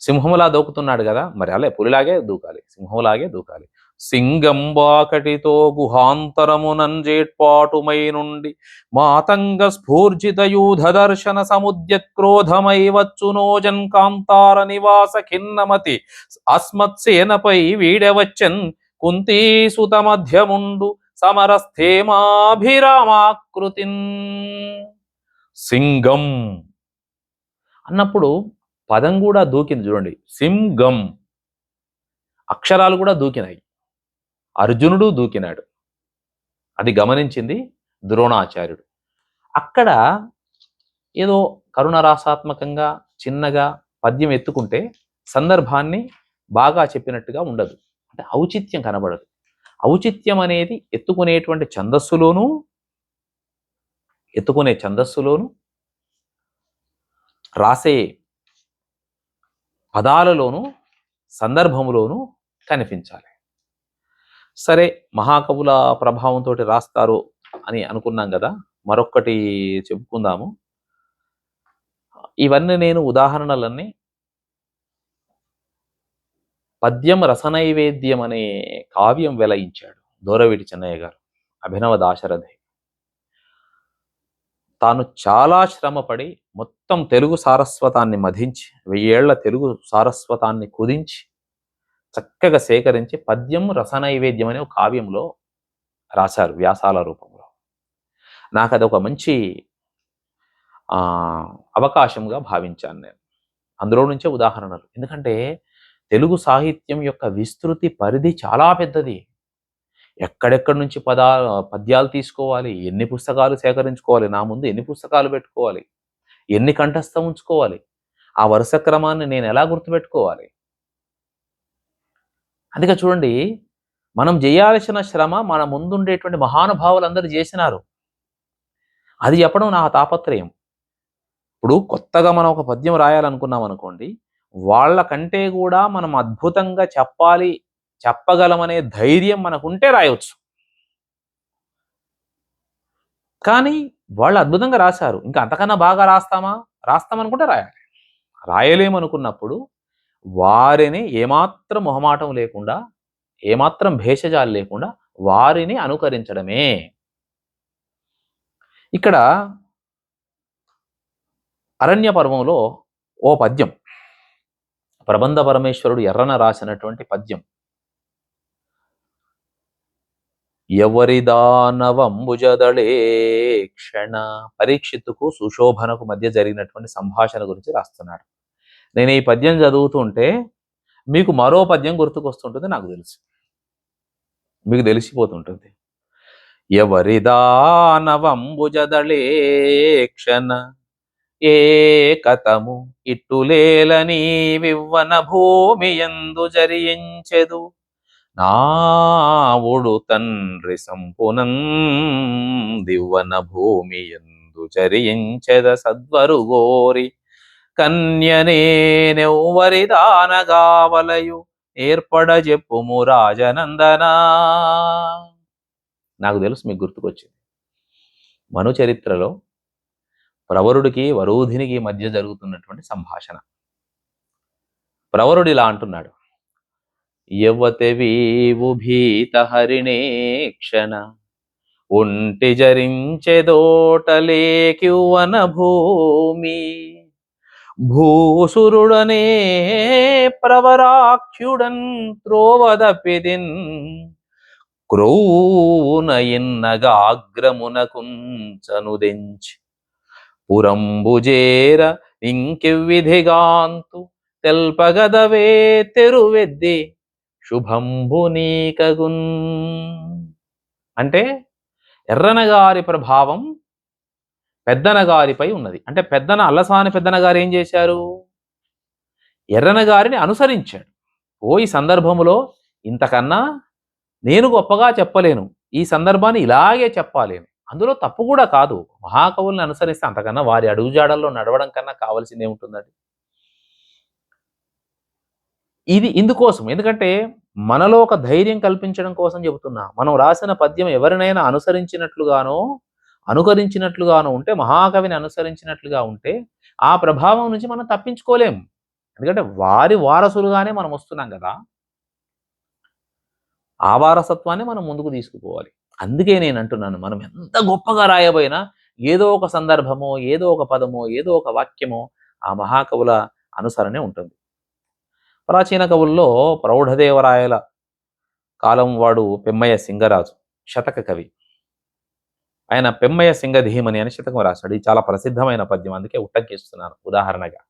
సింహంలా దూకుతున్నాడు కదా, మరి అలే పులిలాగే దూకాలి, సింహంలాగే దూకాలి. సింగంబాకటితో గుహాంతరమునంజేట్పాటుమై నుండి మాతంగ స్ఫూర్జిత యూధ దర్శన సముద్యక్రోధమై వచ్చునోజన్ కాంతార నివాస ఖిన్నమతి అస్మత్సేనపై వీడవచ్చన్ కుంతీసుత మధ్యముండు సమరస్థేమాభిరామాకృతిన్. సింగం అన్నప్పుడు పదం కూడా దూకింది చూడండి. సింగం అక్షరాలు కూడా దూకినాయి. అర్జునుడు దూకినాడు. అది గమనించింది ద్రోణాచార్యుడు. అక్కడ ఏదో కరుణరాసాత్మకంగా చిన్నగా పద్యం ఎత్తుకుంటే సందర్భాన్ని బాగా చెప్పినట్టుగా ఉండదు. అంటే ఔచిత్యం కనబడదు. ఔచిత్యం అనేది ఎత్తుకునే ఛందస్సులోను రాసే పదాలలోనూ సందర్భములోనూ కనిపించాలి. సరే, మహాకవుల ప్రభావంతో రాస్తారు అని అనుకున్నాం కదా, మరొక్కటి చెప్పుకుందాము. ఇవన్నీ నేను ఉదాహరణలన్నీ పద్యం రసనైవేద్యం అనే కావ్యం వెలయించాడు దూరవీటి చెన్నయ్య గారు, అభినవ దాశరథి. తాను చాలా శ్రమపడి మొత్తం తెలుగు సారస్వతాన్ని మధించి 1000 ఏళ్ల తెలుగు సారస్వతాన్ని కుదించి చక్కగా సేకరించి పద్యం రసనైవేద్యం అనే ఒక కావ్యంలో రాశారు వ్యాసాల రూపంలో. నాకు అదొక మంచి అవకాశంగా భావించాను నేను. అందులో నుంచే ఉదాహరణలు. ఎందుకంటే తెలుగు సాహిత్యం యొక్క విస్తృతి పరిధి చాలా పెద్దది. ఎక్కడెక్కడి నుంచి పద్యాలు తీసుకోవాలి, ఎన్ని పుస్తకాలు సేకరించుకోవాలి, నా ముందు ఎన్ని పుస్తకాలు పెట్టుకోవాలి, ఎన్ని కంఠస్థం ఉంచుకోవాలి, ఆ వరుస క్రమాన్ని నేను ఎలా గుర్తుపెట్టుకోవాలి. అందుకే చూడండి, మనం చేయాల్సిన శ్రమ మన ముందుండేటువంటి మహానుభావులందరూ చేసినారు. అది చెప్పడం నా తాపత్రయం. ఇప్పుడు కొత్తగా మనం ఒక పద్యం రాయాలనుకున్నాం అనుకోండి, వాళ్ళకంటే కూడా మనం అద్భుతంగా చెప్పగలమనే ధైర్యం మనకుంటే రాయవచ్చు. కానీ వాళ్ళు అద్భుతంగా రాశారు, ఇంకా అంతకన్నా బాగా రాస్తామనుకుంటే రాయాలి. రాయలేమనుకున్నప్పుడు వారిని ఏమాత్రం మొహమాటం లేకుండా, ఏమాత్రం భేషజాలు లేకుండా వారిని అనుకరించడమే. ఇక్కడ అరణ్య పర్వంలో ఓ పద్యం, ప్రబంధ పరమేశ్వరుడు ఎర్రన రాసినటువంటి పద్యం. ఎవరిదానవంబుజదళే క్షణ, పరీక్షిత్తుకు సుశోభనకు మధ్య జరిగినటువంటి సంభాషణ గురించి రాస్తున్నాడు. నేను ఈ పద్యం చదువుతుంటే మీకు మరో పద్యం గుర్తుకొస్తుంటుంది, నాకు తెలుసు, మీకు తెలిసిపోతుంటుంది. ఎవరిదానవంబుజదళే క్షణ ఏ కథము ఇట్టులేలని వివ్వన భూమి యందు జరించెదు, నావుడు తండ్రి సంపునం దివ్వన భూమి యందు చరించెద సద్వరు గోరి కన్యనేనెవ్వరిదానగావలయు ఏర్పడ చెప్పుము రాజనందనా. నాకు తెలుసు మీకు గుర్తుకొచ్చింది. మను చరిత్రలో ప్రవరుడికి వరూధినికి మధ్య జరుగుతున్నటువంటి సంభాషణ. ప్రవరుడు ఇలా అంటున్నాడు, యవ్వతెవీవు భీత హరిణే క్షణ ఒంటి జరించెదోటలేకివ్వన భూమి, భూసురుడనే ప్రవరాఖ్యుడన్ త్రోవదపిదిన్ క్రౌన ఇన్నగాగ్రమునకుంచనుదెంచి పురంబుజేర ఇంకెవ్విధిగాంతు తెల్పగదవే తెరువెద్ది శుభంబు నీకగున్. అంటే ఎర్రనగారి ప్రభావం పెద్దనగారిపై ఉన్నది. అంటే అల్లసాని పెద్దనగారు ఏం చేశారు, ఎర్రనగారిని అనుసరించాడు. ఈ సందర్భంలో ఇంతకన్నా నేను గొప్పగా చెప్పలేను, ఈ సందర్భాన్ని ఇలాగే చెప్పాలి, అందులో తప్పు కూడా కాదు. మహాకవుల్ని అనుసరిస్తే అంతకన్నా వారి అడుగుజాడల్లో నడవడం కన్నా కావాల్సింది ఏముంటుందండి. ఇది ఇందుకోసం, ఎందుకంటే మనలో ఒక ధైర్యం కల్పించడం కోసం చెబుతున్నా. మనం రాసిన పద్యం ఎవరినైనా అనుకరించినట్లుగానో ఉంటే, మహాకవిని అనుసరించినట్లుగా ఉంటే ఆ ప్రభావం నుంచి మనం తప్పించుకోలేం. ఎందుకంటే వారి వారసులుగానే మనం వస్తున్నాం కదా, ఆ వారసత్వాన్ని మనం ముందుకు తీసుకుపోవాలి. అందుకే నేను అంటున్నాను, మనం ఎంత గొప్పగా రాయబోయినా ఏదో ఒక సందర్భమో, ఏదో ఒక పదమో, ఏదో ఒక వాక్యమో ఆ మహాకవుల అనుసరణే ఉంటుంది. ప్రాచీన కవుల్లో ప్రౌఢదేవరాయల కాలం వాడు పెమ్మయ్య సింగరాజు, శతక కవి. ఆయన పెమ్మయ్య సింగధీమని అని శతకం రాశాడు. ఇది చాలా ప్రసిద్ధమైన పద్యం, అందుకే ఉట్టంకిస్తున్నాను ఉదాహరణగా.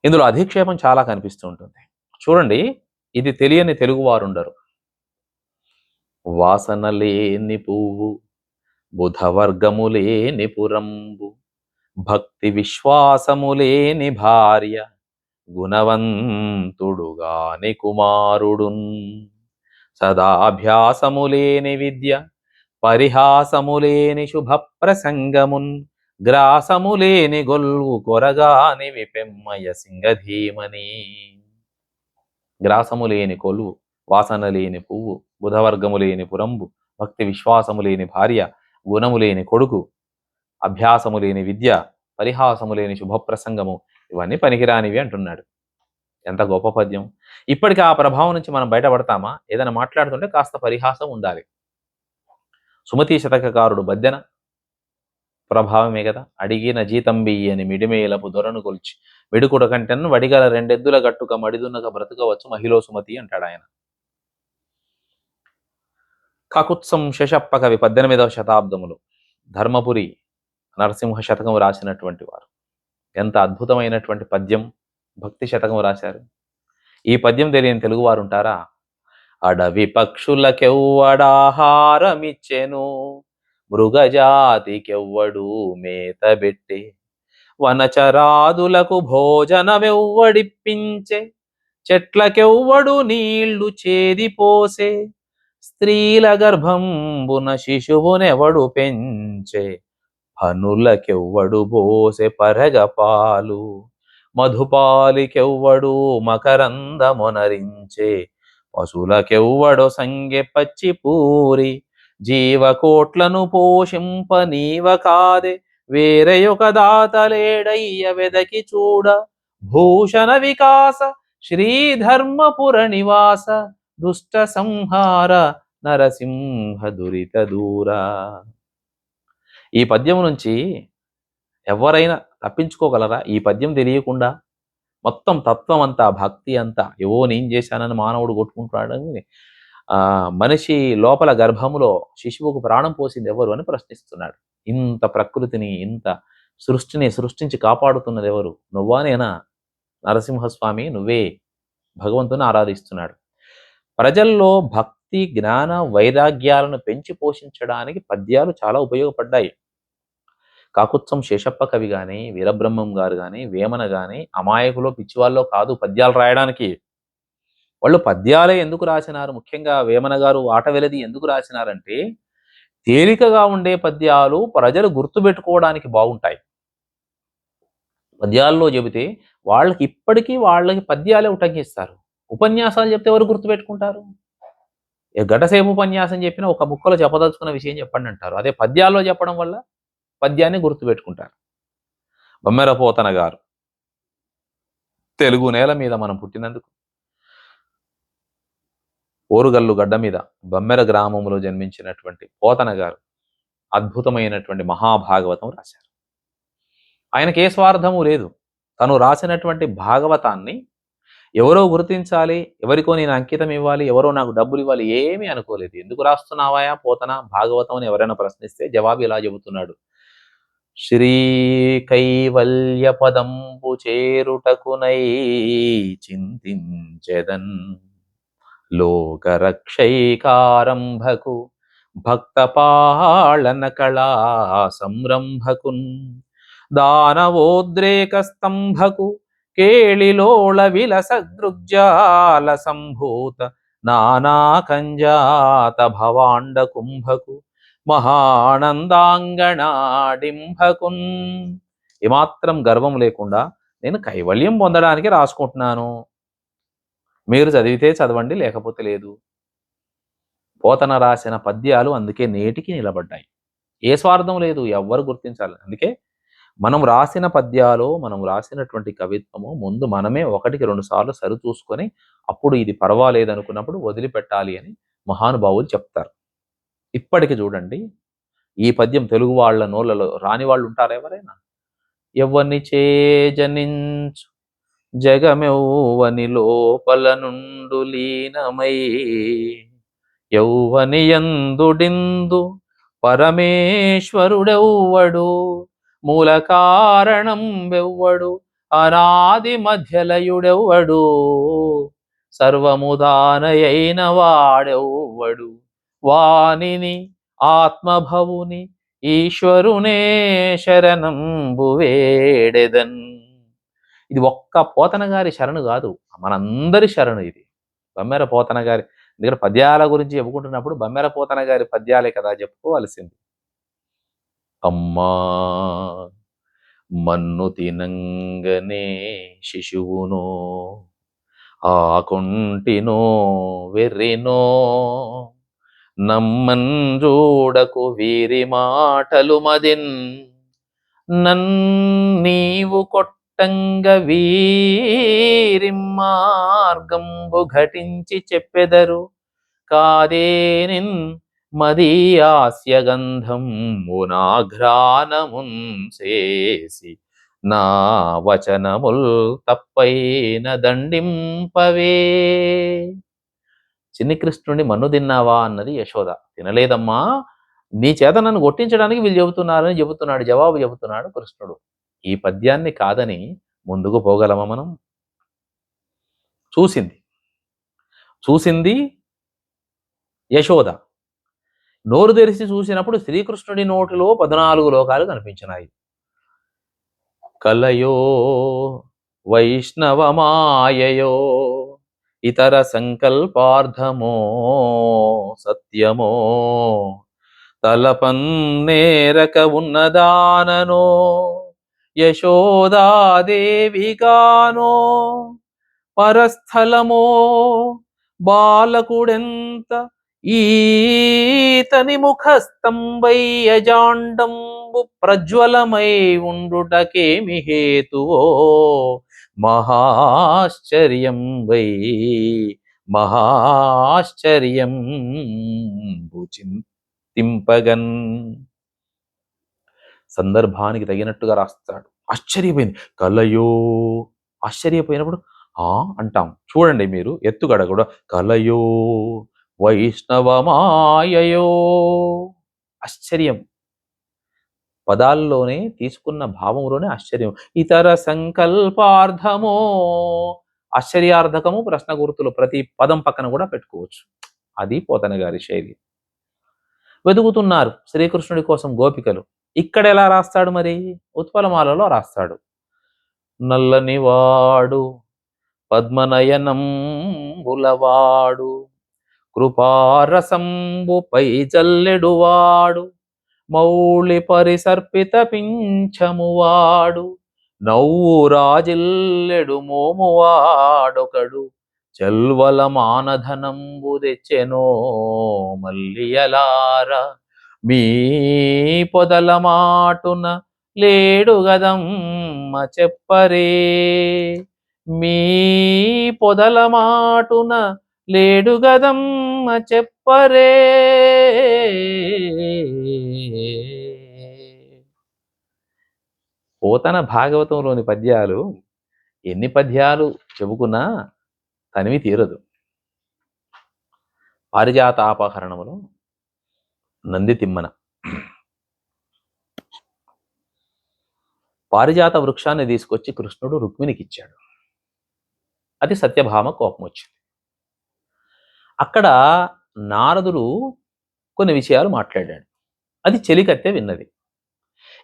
ఇందులో అధిక్షేపం చాలా కనిపిస్తూ ఉంటుంది. చూడండి, ఇది తెలియని తెలుగువారుండరు. వాసన లేని పువ్వు బుధవర్గములేని పురంబు, భక్తి విశ్వాసములేని భార్య గుణవంతుడుగాని కుమారుడున్, సదాభ్యాసములేని విద్య పరిహాసములేని శుభ ప్రసంగమున్, గ్రాసము లేని గొల్వు కొరగాని విపెమ్మయ సింగధీమని. గ్రాసము లేని కొలువు, వాసన లేని పువ్వు, బుధవర్గము లేని పురంబు, భక్తి విశ్వాసము లేని భార్య, గుణము లేని కొడుకు, అభ్యాసము లేని విద్య, పరిహాసము లేని శుభప్రసంగము, ఇవన్నీ పనికిరానివి అంటున్నాడు. ఎంత గొప్ప పద్యం. ఇప్పటికీ ఆ ప్రభావం నుంచి మనం బయటపడతామా? ఏదైనా మాట్లాడుతుంటే కాస్త పరిహాసం ఉండాలి. సుమతి శతకకారుడు బద్దెన ప్రభావమే కదా. అడిగిన జీతంబియ్యి అని మిడిమేలపు దొరను కొల్చి వెడుకుడ కంటెను వడిగల రెండెద్దుల గట్టుక మడిదున్నక బ్రతుకవచ్చు మహిళో సుమతి అంటాడు ఆయన. కాకుత్సం శేషప్ప కవి 18వ శతాబ్దములో ధర్మపురి నరసింహ శతకం రాసినటువంటి వారు. ఎంత అద్భుతమైనటువంటి పద్యం, భక్తి శతకం రాశారు. ఈ పద్యం తెలియని తెలుగువారు ఉంటారా? అడవి పక్షులకెవ్వడాహారమిచ్చెను, మృగజాతికెవ్వడు మేతబెట్టే, వనచరాదులకు భోజనమెవ్వడిప్పించే, చెట్లకెవ్వడు నీళ్లు చేదిపోసే, స్త్రీల గర్భంబున శిశువునెవడు పెంచే, పనులకెవ్వడు బోసె పరగపాలు, మధుపాలికెవ్వడు మకరందమొనరించే, పశులకెవ్వడు సంగె పచ్చిపూరి, జీవకోట్లను పోషింప నీవ కాదే, వేరయొక దాతలేడయ్య వెదకి చూడ, భూషణ వికాస శ్రీధర్మపుర నివాస, దుష్ట సంహార నరసింహ దురిత దూర. ఈ పద్యం నుంచి ఎవరైనా తప్పించుకోగలరా? ఈ పద్యం తెలియకుండా మొత్తం తత్వం అంతా, భక్తి అంతా, ఏవో నేను చేశానని మానవుడు కొట్టుకుంటున్నాడని, మనిషి లోపల గర్భములో శిశువుకు ప్రాణం పోసింది ఎవరు అని ప్రశ్నిస్తున్నాడు. ఇంత ప్రకృతిని, ఇంత సృష్టిని సృష్టించి కాపాడుతున్నది ఎవరు? నువ్వా నేనా? నరసింహస్వామి నువ్వే భగవంతుని ఆరాధిస్తున్నాడు. ప్రజల్లో భక్తి, జ్ఞాన, వైరాగ్యాలను పెంచి పోషించడానికి పద్యాలు చాలా ఉపయోగపడ్డాయి. కాకుత్సం శేషప్ప కవి కానీ, వీరబ్రహ్మం గారు కానీ, వేమన కానీ అమాయకులో పిచ్చివాళ్ళలో కాదు పద్యాలు రాయడానికి. వాళ్ళు పద్యాలే ఎందుకు రాసినారు? ముఖ్యంగా వేమన గారు ఆట వెలది ఎందుకు రాసినారంటే, తేలికగా ఉండే పద్యాలు ప్రజలు గుర్తుపెట్టుకోవడానికి బాగుంటాయి. పద్యాల్లో చెబితే వాళ్ళకి ఇప్పటికీ వాళ్ళకి పద్యాలే ఉటంకిస్తారు. ఉపన్యాసాలు చెప్తే ఎవరు గుర్తుపెట్టుకుంటారు? గంటసేపు ఉపన్యాసం చెప్పినా ఒక ముక్కలో చెప్పదలుచుకున్న విషయం చెప్పండి అంటారు. అదే పద్యాల్లో చెప్పడం వల్ల పద్యాన్ని గుర్తుపెట్టుకుంటారు. బమ్మెర పోతన గారు, తెలుగు నేల మీద మనం పుట్టినందుకు ఓరుగల్లు గడ్డ మీద బమ్మెర గ్రామంలో జన్మించినటువంటి పోతన గారు అద్భుతమైనటువంటి మహాభాగవతం రాశారు. ఆయనకి ఏ స్వార్థము లేదు. తను రాసినటువంటి భాగవతాన్ని ఎవరో గుర్తించాలి, ఎవరికో నేను అంకితం ఇవ్వాలి, ఎవరో నాకు డబ్బులు ఇవ్వాలి, ఏమీ అనుకోలేదు. ఎందుకు రాస్తున్నావాయా పోతన భాగవతం అని ఎవరైనా ప్రశ్నిస్తే జవాబు ఇలా చెబుతున్నాడు: శ్రీ కైవల్య పదంబు చేరుటకునై చింతించెదన్, లోకరక్షైకారంభకు భక్త పాళన కళా సంరంభకున్, దానవోద్రేక స్తంభకు కేళిలోళ విలస దృగ్జాల సంభూత నానా కంజాత భవాండ కుంభకు మహానందాంగణాడింభకున్. ఏమాత్రం గర్వం లేకుండా నేను కైవల్యం పొందడానికి రాసుకుంటున్నాను, మీరు చదివితే చదవండి, లేకపోతే లేదు. పోతన రాసిన పద్యాలు అందుకే నేటికి నిలబడ్డాయి. ఏ స్వార్థం లేదు, ఎవ్వరు గుర్తించాలి. అందుకే మనం రాసిన పద్యాలు, మనం రాసినటువంటి కవిత్వము ముందు మనమే 1-2 సార్లు సరిచూసుకొని అప్పుడు ఇది పర్వాలేదు అనుకున్నప్పుడు వదిలిపెట్టాలి అని మహానుభావులు చెప్తారు. ఇప్పటికి చూడండి, ఈ పద్యం తెలుగు వాళ్ళ నోళ్ళలో రాని వాళ్ళు ఉంటారా ఎవరైనా? ఎవ్వని చే జనించు జగమెవ్వని లోపల నుండు లీనమై, యౌవని యందుడిందు పరమేశ్వరుడెవ్వడు, మూల కారణం వెవ్వడు, అనాది మధ్యలయుడెవ్వడు, సర్వముదానయైన వాడెవ్వడు, వానిని ఆత్మభవుని ఈశ్వరునే శరణంబు వేడెదన్. ఇది ఒక్క పోతన గారి శరణు కాదు, మనందరి శరణు ఇది. బమ్మెర పోతన గారి దగ్గర పద్యాల గురించి చెప్పుకుంటున్నప్పుడు బమ్మెర పోతన గారి పద్యాలే కదా చెప్పుకోవాల్సింది. అమ్మా మన్ను తినంగనే శిశువునో ఆకుంటినో వెర్రినో నమ్మన్ జూడకు వీరి మాటలు మదిన్ నన్నీవు కొట్టంగ వీరి మార్గంబు ఘటించి చెప్పెదరు కాదేనిన్ మదీ హాస్యగంధం మునాఘ్రానమున్ చేసి నా వచనముల్ తప్పైన దండింపవే. చిన్ని కృష్ణుడిని మన్ను తిన్నావా అన్నది యశోద. తినలేదమ్మా, నీ చేత నన్ను కొట్టించడానికి వీళ్ళు చెబుతున్నారని చెబుతున్నాడు, జవాబు చెబుతున్నాడు కృష్ణుడు. ఈ పద్యాన్ని కాదని ముందుకు పోగలమా మనం? చూసింది యశోద. నోరు తెరిచి చూసినప్పుడు శ్రీకృష్ణుడి నోటిలో 14 లోకాలు కనిపించినాయి. కలయో వైష్ణవమాయయో ఇతర సంకల్పార్థమో సత్యమో తలపన్నేరక ఉన్నదాననో యశోదాదేవిగానో పరస్థలమో బాలకుడెంత ఈతని ముఖస్తంభయ్యజాండంబు ప్రజ్వలమై ఉండుటకేమి హేతువో మహాశ్చర్యం వై మహాశ్చర్యం చింతింపగన్. సందర్భానికి తగినట్టుగా రాస్తాడు. ఆశ్చర్యపోయింది. కలయో ఆశ్చర్యపోయినప్పుడు అంటాం. చూడండి మీరు ఎత్తుగడ కూడా. కలయో వైష్ణవమాయయో, ఆశ్చర్యం పదాల్లోనే తీసుకున్న భావంలోనే ఆశ్చర్యం. ఇతర సంకల్పార్థమో, ఆశ్చర్యార్థకము ప్రశ్న గుర్తులు ప్రతి పదం పక్కన కూడా పెట్టుకోవచ్చు. అది పోతన గారి శైలి. వెతుకుతున్నారు శ్రీకృష్ణుడి కోసం గోపికలు. ఇక్కడ ఎలా రాస్తాడు మరి? ఉత్పలమాలలో రాస్తాడు. నల్లనివాడు పద్మనయనం బులవాడు కృపారసంబుపై జల్లెడువాడు మౌళి పరిసర్పిత పింఛమువాడు నవ్వు రాజిల్లెడు మోమువాడొకడు చెల్వల మానధనంబు తెచ్చెనో మల్లియలార మీ పొదల మాటున లేడు గదమ్మ చెప్పరే, మీ పొదల మాటున లేడు గదమ్మ చెప్పరే. పోతన భాగవతంలోని పద్యాలు ఎన్ని పద్యాలు చెబుకున్నా తనివి తీరదు. పారిజాతాపహరణములో నంది తిమ్మన పారిజాత వృక్షాన్ని తీసుకొచ్చి కృష్ణుడు రుక్మిణికి ఇచ్చాడు. అది సత్యభామ కోపం వచ్చింది. అక్కడ నారదుడు కొన్ని విషయాలు మాట్లాడాడు. అది చెలికత్తె విన్నది.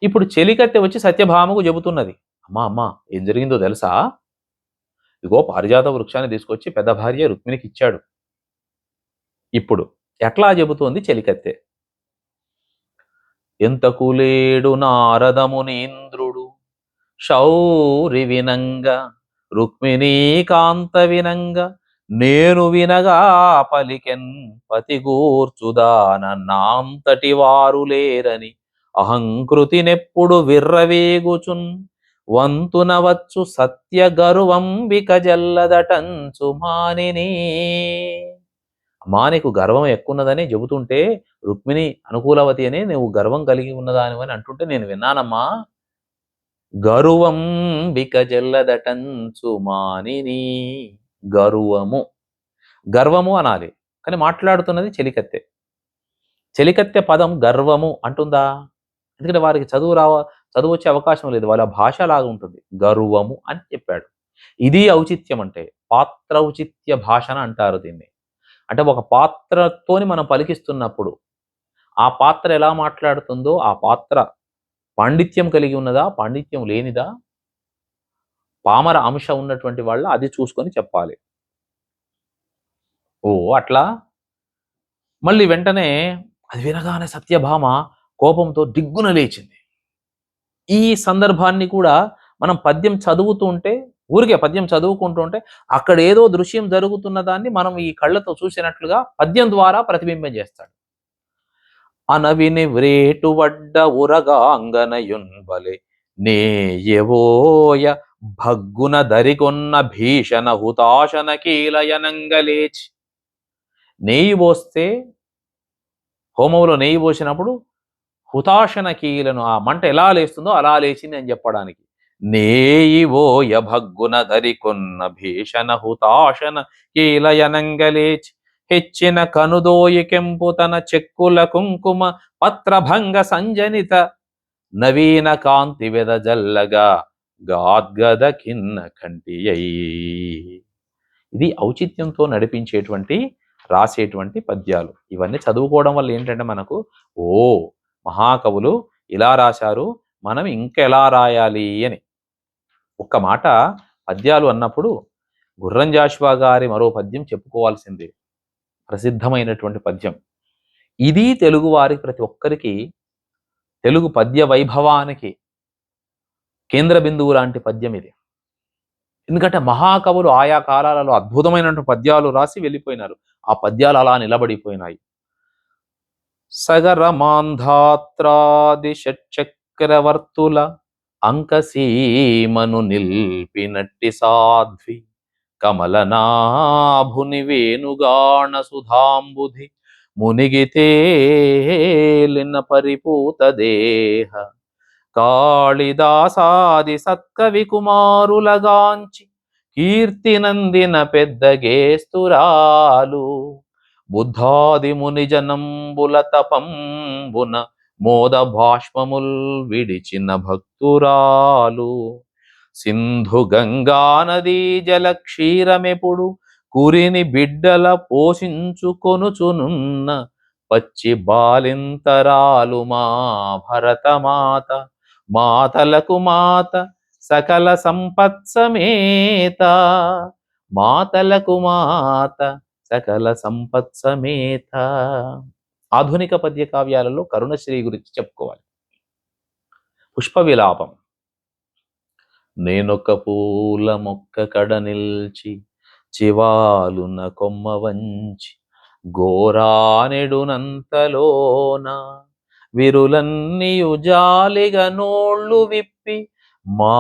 ఇప్పుడు చెలికత్తె వచ్చి సత్యభామకు చెబుతున్నది, అమ్మా ఏం జరిగిందో తెలుసా? ఇగో పారిజాత వృక్షాన్ని తీసుకొచ్చి పెద్ద భార్య రుక్మిణికి ఇచ్చాడు. ఇప్పుడు ఎట్లా చెబుతోంది చెలికత్తె. ఎంతకు లేడు నారదమునీంద్రుడు శౌరి వినంగ రుక్మిణీ కాంత వినంగ నేను వినగా పలికెన్ పతిగూర్చుదాన నాంతటి వారు లేరని అహంకృతినెప్పుడు విర్రవేగుచున్ వంతునవచ్చు సత్య గర్వంబిక జల్లదటంచు మానిని. నీకు గర్వం ఎక్కున్నదని చెబుతుంటే రుక్మిణి అనుకూలవతి అని నువ్వు గర్వం కలిగి ఉన్నదానివని అంటుంటే నేను విన్నానమ్మా. గర్వంబిక జల్లదటంచు మానిని. గర్వము అనాలి, కానీ మాట్లాడుతున్నది చెలికత్తె. చెలికత్తె పదం గర్వము అంటుందా? ఎందుకంటే వారికి చదువు వచ్చే అవకాశం లేదు, వాళ్ళ భాష లాగా ఉంటుంది. గర్వము అని చెప్పాడు. ఇది ఔచిత్యం అంటే పాత్ర ఔచిత్య భాషణ అంటారు దీన్ని. అంటే ఒక పాత్రతోని మనం పలికిస్తున్నప్పుడు ఆ పాత్ర ఎలా మాట్లాడుతుందో ఆ పాత్ర పాండిత్యం కలిగి ఉన్నదా, పాండిత్యం లేనిదా, పామర అంశ ఉన్నటువంటి వాళ్ళ అది చూసుకొని చెప్పాలి. అట్లా మళ్ళీ వెంటనే అది వినగానే సత్యభామ కోపంతో దిగ్గున లేచింది. ఈ సందర్భాన్ని కూడా మనం పద్యం చదువుతూ ఉంటే, ఊరికే పద్యం చదువుకుంటూ ఉంటే అక్కడ ఏదో దృశ్యం జరుగుతున్న దాన్ని మనం ఈ కళ్ళతో చూసినట్లుగా పద్యం ద్వారా ప్రతిబింబం చేస్తాడు. అనవిని వ్రేటు వడ్డ ఉరగాంగనయున్బలె నేయవోయ భగ్గున దరికొన్న భీషణ హుతాశన కీలయనంగలేచి. నెయ్యి పోస్తే, హోమంలో నెయ్యి పోసినప్పుడు హుతాశన కీలను, ఆ మంట ఎలా లేస్తుందో అలా లేచింది అని చెప్పడానికి. నేయివోయ భగ్గున దరికొన్న భీషణ హుతాశన కీలయనంగలేచి హెచ్చిన కనుదోయి కెంపు తన చెక్కుల కుంకుమ పత్రభంగ సంజనిత నవీన కాంతి వెదజల్లగా గాద్గద కిన్న కంటియై. ఇది ఔచిత్యంతో నడిపించేటువంటి, రాసేటువంటి పద్యాలు. ఇవన్నీ చదువుకోవడం వల్ల ఏంటంటే మనకు, ఓ మహాకవులు ఇలా రాశారు, మనం ఇంకెలా రాయాలి అని. ఒక్క మాట పద్యాలు అన్నప్పుడు గుర్రం జాషువా గారి మరో పద్యం చెప్పుకోవాల్సిందే, ప్రసిద్ధమైనటువంటి పద్యం. ఇది తెలుగు వారికి, ప్రతి ఒక్కరికి తెలుగు పద్య వైభవానికి కేంద్ర బిందువు లాంటి పద్యం ఇది. ఎందుకంటే మహాకవులు ఆయా కాలాలలో అద్భుతమైనటువంటి పద్యాలు రాసి వెళ్ళిపోయినారు. ఆ పద్యాలు అలా నిలబడిపోయినాయి. సగరమాంధాత్రాది షట్చక్రవర్తుల అంకసీమను నిల్పినట్టి సాధ్వి కమలనాభుని వేణుగాణ సుధాంబుధి మునిగితేలిన పరిపూత దేహ కాళిదాసాది సత్కవి కుమారులగాంచి కీర్తి నందిన పెద్దగేస్తురాలు బుద్ధాది మునిజనంబుల తపంబున మోద భాష్మముల్ విడిచిన భక్తురాలు సింధు గంగా నదీ జల క్షీరమెప్పుడు కురిని బిడ్డల పోషించుకొనుచునున్న పచ్చి బాలింతరాలు మా భరతమాత మాతలకు మాత సకల సంపత్సమేత మాతలకు మాత సకల సంపత్సమేత. ఆధునిక పద్య కావ్యాలలో కరుణశ్రీ గురించి చెప్పుకోవాలి. పుష్ప విలాపం. నేనొక పూల మొక్క కడ నిల్చి చివాలున కొమ్మ వంచి గోరానెడునంతలోన విరులన్నీయు జాలిగా నోళ్ళు విప్పి మా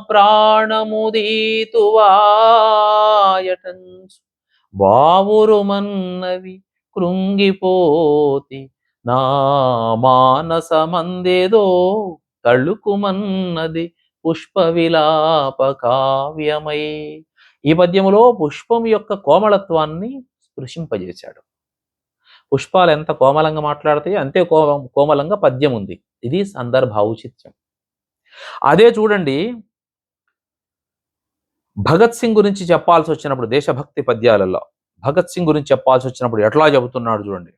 ప్రాణముదీతువాయటంచు బావురుమన్నవి కృంగిపోతి నా మానసమందేదో తళుకుమన్నది పుష్ప విలాప కావ్యమై. ఈ పద్యములో పుష్పం యొక్క కోమళత్వాన్ని స్పృశింపజేశాడు. పుష్పాలు ఎంత కోమలంగా మాట్లాడతాయో అంతే కోమలంగా పద్యం ఉంది. ఇది సందర్భ ఔచిత్యం. అదే చూడండి, భగత్ సింగ్ గురించి చెప్పాల్సి వచ్చినప్పుడు, దేశభక్తి పద్యాలలో భగత్ సింగ్ గురించి చెప్పాల్సి వచ్చినప్పుడు ఎట్లా చెబుతున్నాడు చూడండి.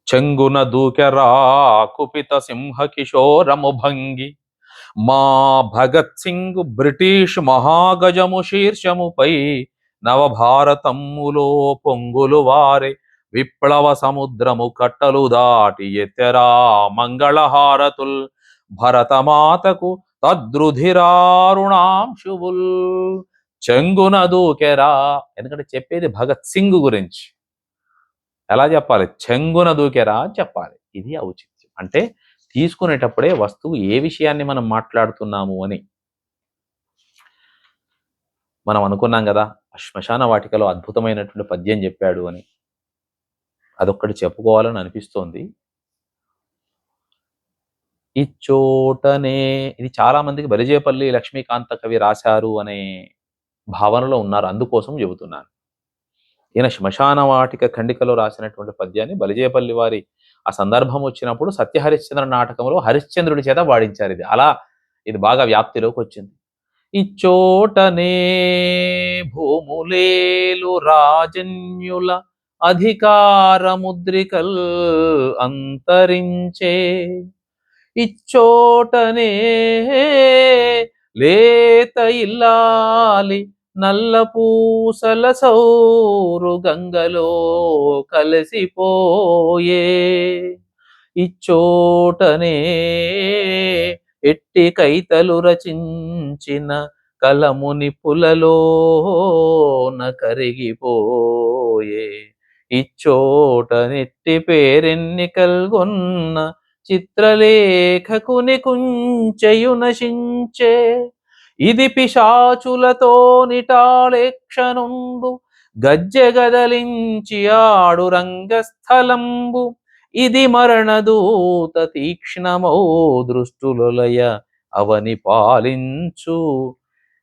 చెంగున దూకెరా కుపిత సింహ కిశోరము భంగి మా భగత్ సింగ్ బ్రిటిష్ మహాగజము శీర్షముపై నవభారతమ్ములో పొంగులు వారే విప్లవ సముద్రము కట్టలు దాటి ఎత్తెరా మంగళహారతుల్ భరతమాతకు తద్రుధిరారుణాంశువుల్. చెంగున దూకెరా, ఎందుకంటే చెప్పేది భగత్ సింగ్ గురించి. ఎలా చెప్పాలి? చెంగున దూకెరా అని చెప్పాలి. ఇది ఔచిత్యం. అంటే తీసుకునేటప్పుడే వస్తువు ఏ విషయాన్ని మనం మాట్లాడుతున్నాము అని. మనం అనుకున్నాం కదా, శ్మశాన వాటికలో అద్భుతమైనటువంటి పద్యం చెప్పాడు అని. అదొక్కటి చెప్పుకోవాలని అనిపిస్తోంది. ఇచ్చోటనే, ఇది చాలా మందికి బలిజేపల్లి లక్ష్మీకాంత కవి రాశారు అనే భావనలో ఉన్నారు, అందుకోసం చెబుతున్నాను. ఈయన శ్మశాన వాటిక ఖండికలో రాసినటువంటి పద్యాన్ని బలిజేపల్లి వారి ఆ సందర్భం వచ్చినప్పుడు సత్యహరిశ్చంద్ర నాటకంలో హరిశ్చంద్రుడి చేత వాడించారు. ఇది బాగా వ్యాప్తిలోకి వచ్చింది. ఇచ్చోటనే భూములేలు రాజన్యుల అధికార ముద్రికల్ అంతరించే ఇచ్చోటనే లేత ఇల్లాలి నల్ల పూసల సౌరు గంగలో కలిసిపోయే. ఇచ్చోటనే ఎట్టి కైతలు రచించిన కలముని పులలోన కరిగిపోయే. ఇచ్చోట నెట్టి పేరెన్నికల్గొన్న చిత్రలేఖకుని కుంచెయు నశించే. ఇది పిశాచులతో నిటాళేక్షనుండు గజ్జె గదలించి ఆడు రంగస్థలంబు. ఇది మరణదూత తీక్ష్ణమౌ దృష్టులొలయ అవని పాలించు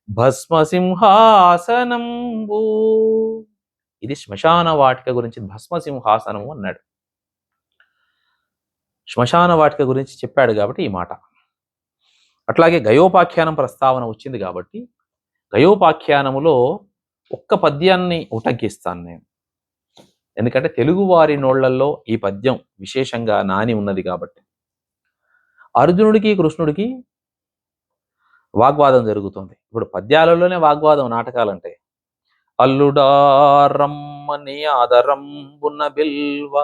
భస్మసింహాసనంబు. ఇది శ్మశాన వాటిక గురించి భస్మసింహాసనము అన్నాడు. శ్మశాన వాటిక గురించి చెప్పాడు కాబట్టి ఈ మాట. అట్లాగే గయోపాఖ్యానం ప్రస్తావన వచ్చింది కాబట్టి గయోపాఖ్యానములో ఒక్క పద్యాన్ని ఉటంకిస్తాను నేను. ఎందుకంటే తెలుగువారి నోళ్లల్లో ఈ పద్యం విశేషంగా నాని ఉన్నది కాబట్టి. అర్జునుడికి కృష్ణుడికి వాగ్వాదం జరుగుతుంది. ఇప్పుడు పద్యాలలోనే వాగ్వాదం నాటకాలంటే. అల్లుడా రమ్మని ఆదరంబున బిల్వ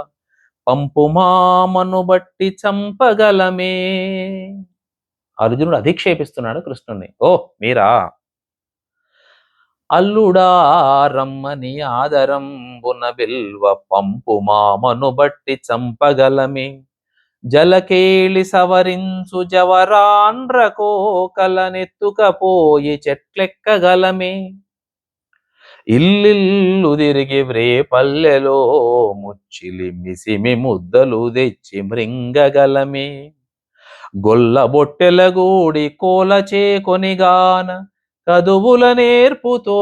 పంపుమామను బట్టి చంపగలమే. అర్జునుడు అధిక్షేపిస్తున్నాడు కృష్ణుణ్ణి. ఓ మీరా, అల్లుడా రమ్మని ఆదరంబున బిల్వ పంపుమామను బట్టి చంపగలమే. జలకేళి సవరించు జవరాండ్ర కోకలనెత్తుకపోయి చెట్లెక్కగలమే. ఇల్లిల్లు తిరిగి వ్రే పల్లెలో ముచ్చిలి మిసిమి ముద్దలు తెచ్చి మృంగగలమే. గొల్ల బొట్టెలగూడి కోలచే కొనిగాన కదువుల నేర్పుతో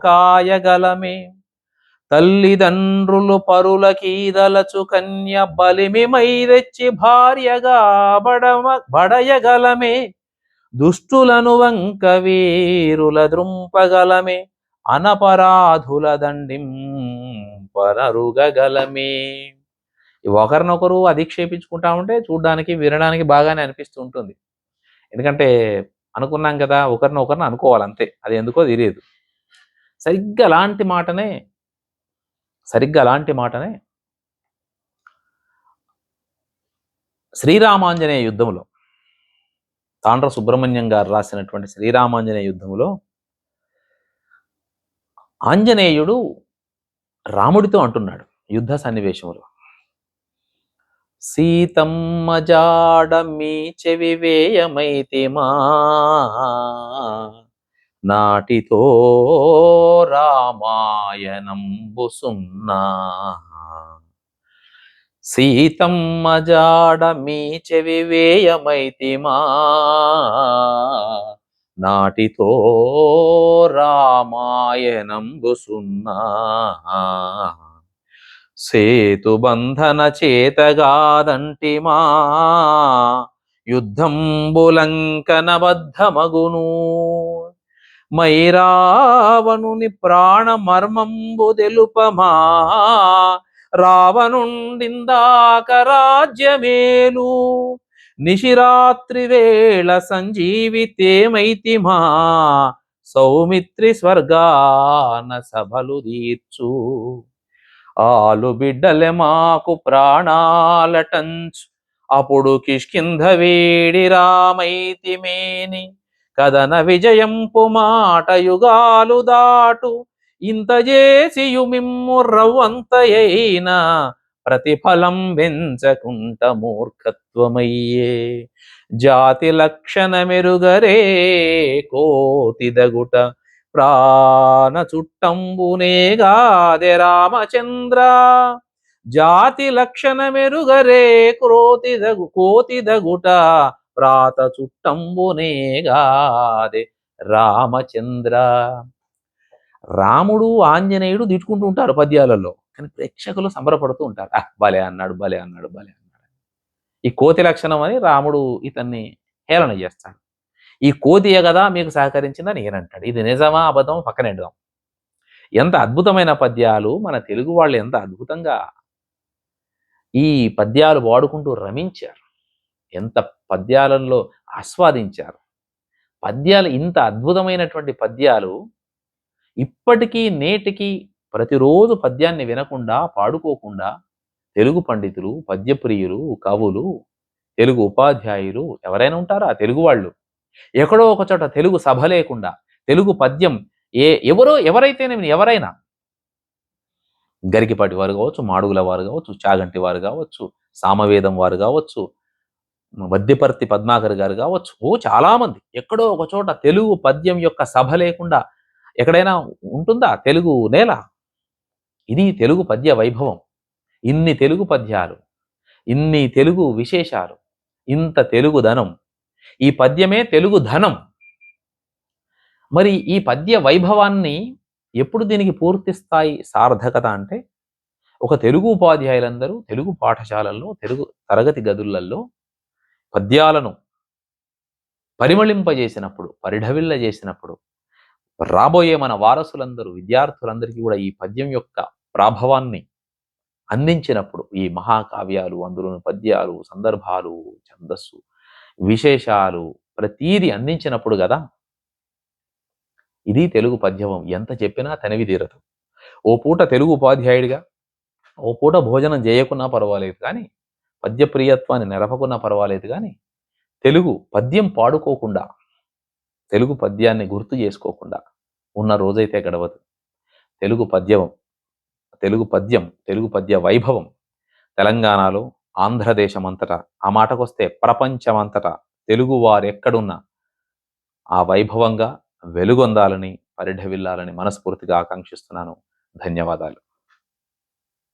కాయగలమే. తల్లిదండ్రులు పరులకీదలచు కన్య బలిమిమై తెచ్చి భార్యగా బడయగలమే. దుష్టులను వంక వీరుల ద్రుంపగలమే. అనపరాధుల దండింపనరుగగలమే. ఒకరినొకరు అధిక్షేపించుకుంటా ఉంటే చూడడానికి వినడానికి బాగానే అనిపిస్తూ ఉంటుంది. ఎందుకంటే అనుకున్నాం కదా, ఒకరినొకరిని అనుకోవాలి అంతే. అది ఎందుకో తెలియదు. సరిగ్గా అలాంటి మాటనే శ్రీరామాంజనేయ యుద్ధంలో, తాండ్ర సుబ్రహ్మణ్యం గారు రాసినటువంటి శ్రీరామాంజనేయ యుద్ధంలో ఆంజనేయుడు రాముడితో అంటున్నాడు యుద్ధ సన్నివేశంలో, సీతమ్మ జాడ మీ చెవి వేయమైతిమా నాటితో రామాయణంబు సున్నా. సీతమ్మ జాడ మీ చెవి వేయమైతిమా నాటితో రామాయణంబు సున్నా. సేతుబంధన చేతగాదంటిమా యుద్ధంబులంకనబద్ధమగును. మైరావణుని ప్రాణమర్మంబు తెలుపమా రావణుండిందాక రాజ్యమేలు. నిశిరాత్రి వేళ సంజీవితేమైతిమా సౌమిత్రి స్వర్గాన సభలు తీర్చు. ఆలు బిడ్డలే మాకు ప్రాణాలటంచు అప్పుడు కిష్కింధ వేడి రామైతిమేని. కదన విజయంపు మాట యుగాలు దాటు ఇంత చేసియు మిమ్ము రవ్వంతయైన ప్రతిఫలం వెంచకుంట మూర్ఖత్వమయ్యే. జాతి లక్షణ మెరుగరే కోతిదగుట ప్రాణ చుట్టంబునేగాదె రామచంద్ర. జాతి లక్షణ మెరుగరే కోతిదగుట ప్రాత చుట్టంబునేగాదె రామచంద్ర. రాముడు ఆంజనేయుడు తిట్టుకుంటూ ఉంటారు పద్యాలలో, కానీ ప్రేక్షకులు సంబరపడుతూ ఉంటారు. భలే అన్నాడు, భలే అన్నాడు, భలే అన్నాడు. ఈ కోతి లక్షణం అని రాముడు ఇతన్ని హేళన చేస్తాడు. ఈ కోతియే కదా మీకు సహకరించిందని ఈయనంటాడు. ఇది నిజమా అబద్ధం పక్కనెడదాం. ఎంత అద్భుతమైన పద్యాలు, మన తెలుగు వాళ్ళు ఎంత అద్భుతంగా ఈ పద్యాలు వాడుకుంటూ రమించారు, ఎంత పద్యాలలో ఆస్వాదించారు. పద్యాలు ఇంత అద్భుతమైనటువంటి పద్యాలు ఇప్పటికీ నేటికి ప్రతిరోజు పద్యాన్ని వినకుండా పాడుకోకుండా తెలుగు పండితులు, పద్యప్రియులు, కవులు, తెలుగు ఉపాధ్యాయులు ఎవరైనా ఉంటారా తెలుగు వాళ్ళు? ఎక్కడో ఒక చోట తెలుగు సభ లేకుండా తెలుగు పద్యం ఎవరైతేనేమి ఎవరైనా గరికిపాటి వారు కావచ్చు, మాడుగుల వారు కావచ్చు, చాగంటి వారు కావచ్చు, సామవేదం వారు కావచ్చు, వద్దిపర్తి పద్మాకర్ గారు కావచ్చు, చాలామంది ఎక్కడో ఒక చోట తెలుగు పద్యం యొక్క సభ లేకుండా ఎక్కడైనా ఉంటుందా తెలుగు నేల? ఇది తెలుగు పద్య వైభవం. ఇన్ని తెలుగు పద్యాలు, ఇన్ని తెలుగు విశేషాలు, ఇంత తెలుగు ధనం. ఈ పద్యమే తెలుగు ధనం. మరి ఈ పద్య వైభవాన్ని ఎప్పుడు దీనికి పూర్తి స్థాయి సార్థకత అంటే, ఒక తెలుగు ఉపాధ్యాయులందరూ తెలుగు పాఠశాలల్లో, తెలుగు తరగతి గదులలో పద్యాలను పరిమళింపజేసినప్పుడు, పరిఢవిల్ల చేసినప్పుడు, రాబోయే మన వారసులందరూ, విద్యార్థులందరికీ కూడా ఈ పద్యం యొక్క ప్రాభవాన్ని అందించినప్పుడు, ఈ మహాకావ్యాలు, అందులోని పద్యాలు, సందర్భాలు, ఛందస్సు, విశేషాలు ప్రతీది అందించినప్పుడు కదా ఇది తెలుగు పద్యవం. ఎంత చెప్పినా తనివి తీరదు. ఓ పూట తెలుగు ఉపాధ్యాయుడిగా, ఓ పూట భోజనం చేయకున్నా పర్వాలేదు కానీ, పద్య ప్రియత్వాన్ని నెరపకున్నా పర్వాలేదు కానీ, తెలుగు పద్యం పాడుకోకుండా, తెలుగు పద్యాన్ని గుర్తు చేసుకోకుండా ఉన్న రోజైతే గడవదు. తెలుగు పద్యం, తెలుగు పద్య వైభవం తెలంగాణలో, ఆంధ్రదేశం అంతటా, ఆ మాటకొస్తే ప్రపంచమంతటా తెలుగు వారెక్కడున్నా ఆ వైభవంగా వెలుగొందాలని, పరిఢవిల్లాలని మనస్ఫూర్తిగా ఆకాంక్షిస్తున్నాను. ధన్యవాదాలు.